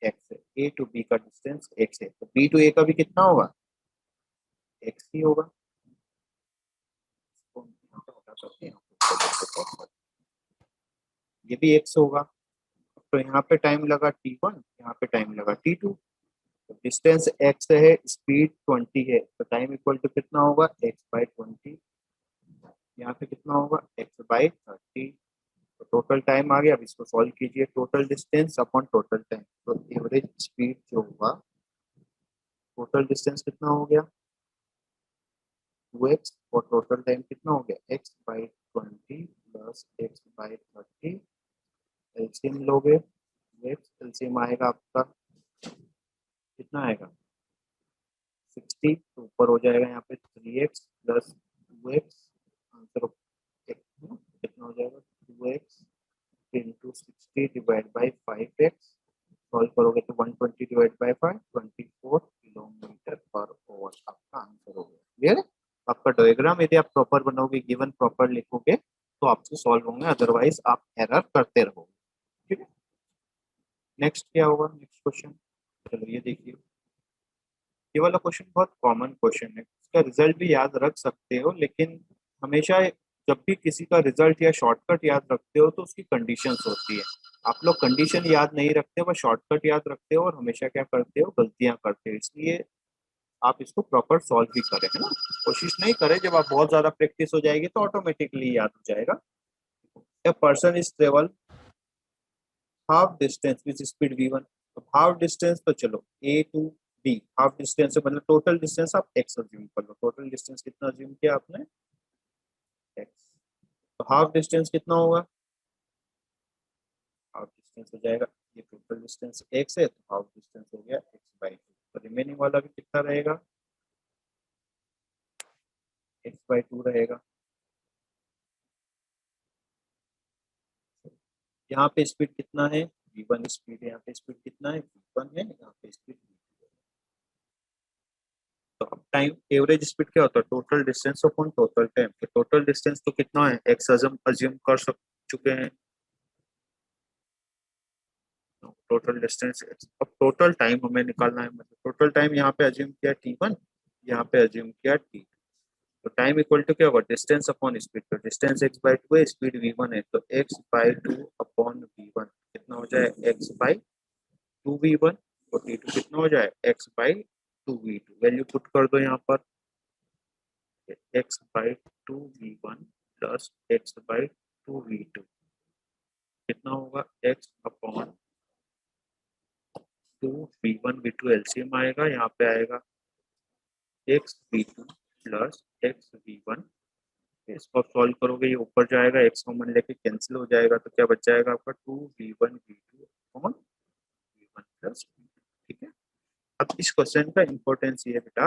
एक्स है, ए टू बी का डिस्टेंस एक्स है, तो बी टू ए का भी कितना होगा, एक्स ही होगा। करके यहाँ पे ये भी x होगा। तो यहाँ पे टाइम लगा t1, यहाँ पे टाइम लगा t2। तो डिस्टेंस x है, स्पीड 20 है, तो टाइम इक्वल टू कितना होगा x/20। यहाँ पे कितना होगा x/30। तो टोटल टाइम आ गया। अब इसको सॉल्व कीजिए, total distance upon total time. तो एवरेज स्पीड जो होगा, टोटल डिस्टेंस कितना हो गया 2x, और टोटल टाइम कितना हो गया x/20 प्लस x/30। एलसीएम लोगे, x एलसीएम आएगा आपका कितना आएगा 60। तो ऊपर हो जाएगा यहाँ पे 3x प्लस 2x। आंसर कितना हो जाएगा 2x into 60 divide by 5x। Solve करोगे तो 120 divide by 5 24 kilometre per our आपका आंसर हो गया। क्लियर है? आपका डायग्राम यदि आप प्रॉपर बनाओगे, गिवन प्रॉपर लिखोगे तो आपसे सॉल्व होंगे, अदरवाइज आप एरर करते रहोगे। ठीक है, नेक्स्ट क्या होगा, नेक्स्ट क्वेश्चन। चलो ये देखिए, ये वाला क्वेश्चन बहुत कॉमन क्वेश्चन है, इसका रिजल्ट भी याद रख सकते हो, लेकिन हमेशा जब भी किसी का रिजल्ट या शॉर्टकट याद रखते हो तो उसकी कंडीशंस होती है। आप लोग कंडीशन याद नहीं रखते, बस शॉर्टकट याद रखते हो और हमेशा क्या करते हो, गलतियां करते हो। इसलिए आप इसको प्रॉपर सॉल्व भी करें, है ना। कोशिश नहीं करें, जब आप बहुत ज्यादा प्रैक्टिस हो जाएगी तो ऑटोमेटिकली याद हो जाएगा। A person is travel half distance with speed v1। Half distance तो चलो a to b, half distance मतलब टोटल डिस्टेंस आप x अज्यूम कर लो। टोटल डिस्टेंस कितना अज्यूम किया आपने x। तो हाफ डिस्टेंस कितना होगा, हाफ डिस्टेंस हो जाएगा, ये टोटल डिस्टेंस x है तो हाफ डिस्टेंस हो गया x/2। तो रिमेनिंग वाला भी कितना रहेगा x/2 रहेगा। यहाँ पे स्पीड कितना है v1 स्पीड है, यहाँ पे स्पीड कितना है v1 है, यहाँ पे स्पीड v2 है। तो अब टाइम एवरेज स्पीड क्या होता है, total distance upon total time. तो टोटल डिस्टेंस तो कितना है x अज्यूम कर चुके हैं, टोटल डिस्टेंस। अब टोटल टाइम हमें निकालना है, मतलब टोटल टाइम यहाँ पे अज्यूम किया t1, यहाँ पे अज्यूम किया t2। तो टाइम इक्वल टू क्या होगा डिस्टेंस अपॉन स्पीड। तो डिस्टेंस x/2 है, स्पीड v1 है, तो x/2 अपॉन v1 कितना हो जाए x/2v1। और t2 कितना हो जाए x/2v2। वैल्यू पुट कर दो यहाँ पर, x/2v1 प्लस x/2v2 कितना होगा x upon 2v1 v2 LCM आएगा, यहाँ पे आएगा x v2 plus x v1। इसको सॉल्व करोगे ये ऊपर जाएगा, x कॉमन लेके कैंसिल हो जाएगा, तो क्या बच जाएगा आपका 2v1 v2 upon v1 plus. ठीक है, अब इस क्वेश्चन का इंपॉर्टेंस ये है बेटा,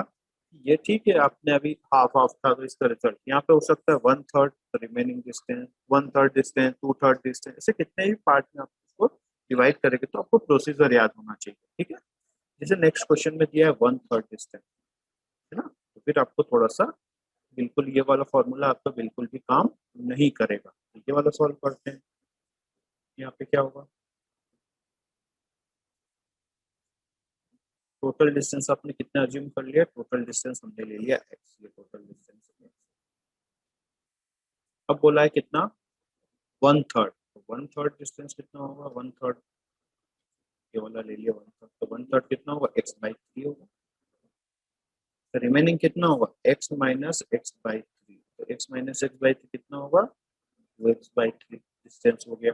ये ठीक है आपने अभी हाफ हाफ था तो इसका रिजल्ट यहाँ पे हो सकता है 1/3 रिमेनिंग डिस्टेंस, 1/3 डिस्टेंस, 2/3 डिस्टेंस, ऐसे कितने भी पार्ट में आप इसको डिवाइड करेंगे तो आपको प्रोसीजर याद होना चाहिए। ठीक है, जैसे नेक्स्ट क्वेश्चन में दिया है 1/3 डिस्टेंस, है ना, तो फिर आपको थोड़ा सा बिल्कुल ये वाला फॉर्मूला आपका बिल्कुल भी काम नहीं करेगा। तो ये वाला सॉल्व करते हैं, यहाँ पे क्या होगा, टोटल डिस्टेंस आपने कितना अज्यूम कर लिया, टोटल डिस्टेंस हमने ले लिया x, ये टोटल डिस्टेंस। अब बोला है कितना 1/3, तो 1/3 डिस्टेंस कितना होगा 1/3, ये वाला ले लिया 1/3, तो 1/3 कितना होगा x/3 होगा। तो रिमेनिंग कितना होगा x-x/3। तो x-x/3 कितना होगा 2x/3 डिस्टेंस हो गया।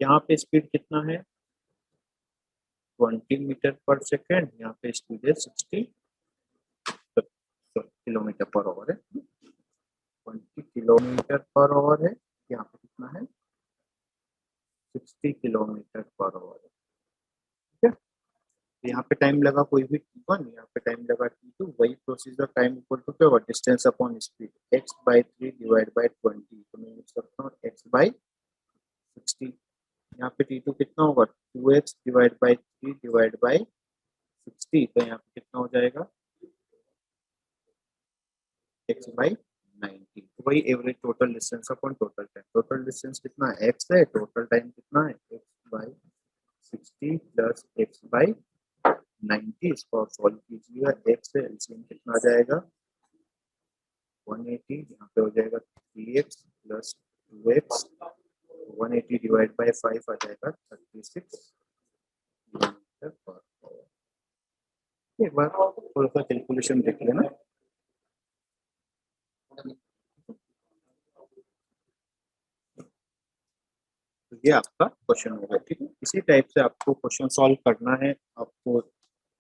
यहाँ पे स्पीड कितना है 20 मीटर पर सेकेंड, यहाँ पे स्पीड है 60 किलोमीटर पर आवर है, 20 किलोमीटर पर आवर है, यहाँ पे कितना है 60 किलोमीटर पर आवर है। ठीक है, तो यहाँ पे टाइम लगा कोई भी t1, यहाँ पे टाइम लगा t2, वही प्रोसीजर टाइम इक्वल टू क्या होगा distance upon speed x/3 divide by 20। तो मैं लिख सकता हूँ x/60। यहाँ पे t2 कितना होगा 2x divide by 3 divide by 60, तो यहाँ पे कितना हो जाएगा x/90। तो वही average total distance upon total time. Total distance कितना है x है, टोटल टाइम कितना है x/60 प्लस x/90। इसको सॉल्व कीजिएगा, x से एलसीएम कितना आ जाएगा 180 यहाँ पे हो जाएगा 3x plus 2x, 180 divide by 5 आ जाएगा 36 किलोमीटर पर आवर। एक बार थोड़ा सा कैलकुलेशन देख लेना। तो ये आपका क्वेश्चन होगा, ठीक है। इसी टाइप से आपको क्वेश्चन सॉल्व करना है, आपको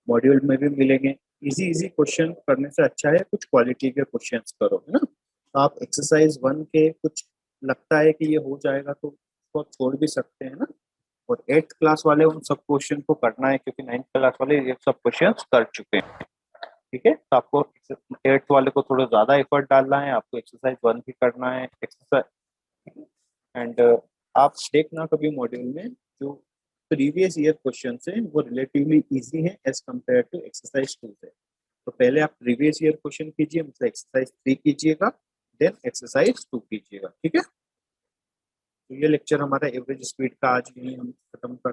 मॉड्यूल में भी मिलेंगे। इजी इजी क्वेश्चन करने से अच्छा है कुछ क्वालिटी के क्वेश्चंस करो, है ना। तो आप एक्सरसाइज 1 के कुछ लगता है कि ये हो जाएगा तो उसको छोड़ भी सकते हैं ना, और 8th क्लास वाले उन सब क्वेश्चन को करना है क्योंकि 9th क्लास वाले ये सब क्वेश्चन कर चुके हैं, ठीक है। तो आपको 8th वाले को थोड़ा ज्यादा एफर्ट डालना है, आपको एक्सरसाइज 1 भी करना है एक्सरसाइज। एंड आप देखना कभी मॉड्यूल में जो प्रीवियस ईयर क्वेश्चन है वो रिलेटिवली इजी है एज कम्पेयर टू एक्सरसाइज 2 से। तो पहले आप प्रीवियस ईयर क्वेश्चन कीजिए, मतलब एक्सरसाइज 3 कीजिएगा, देन एक्सरसाइज 2 कीजिएगा, ठीक है। तो ये लेक्चर हमारा एवरेज स्पीड का आज यही हम खत्म कर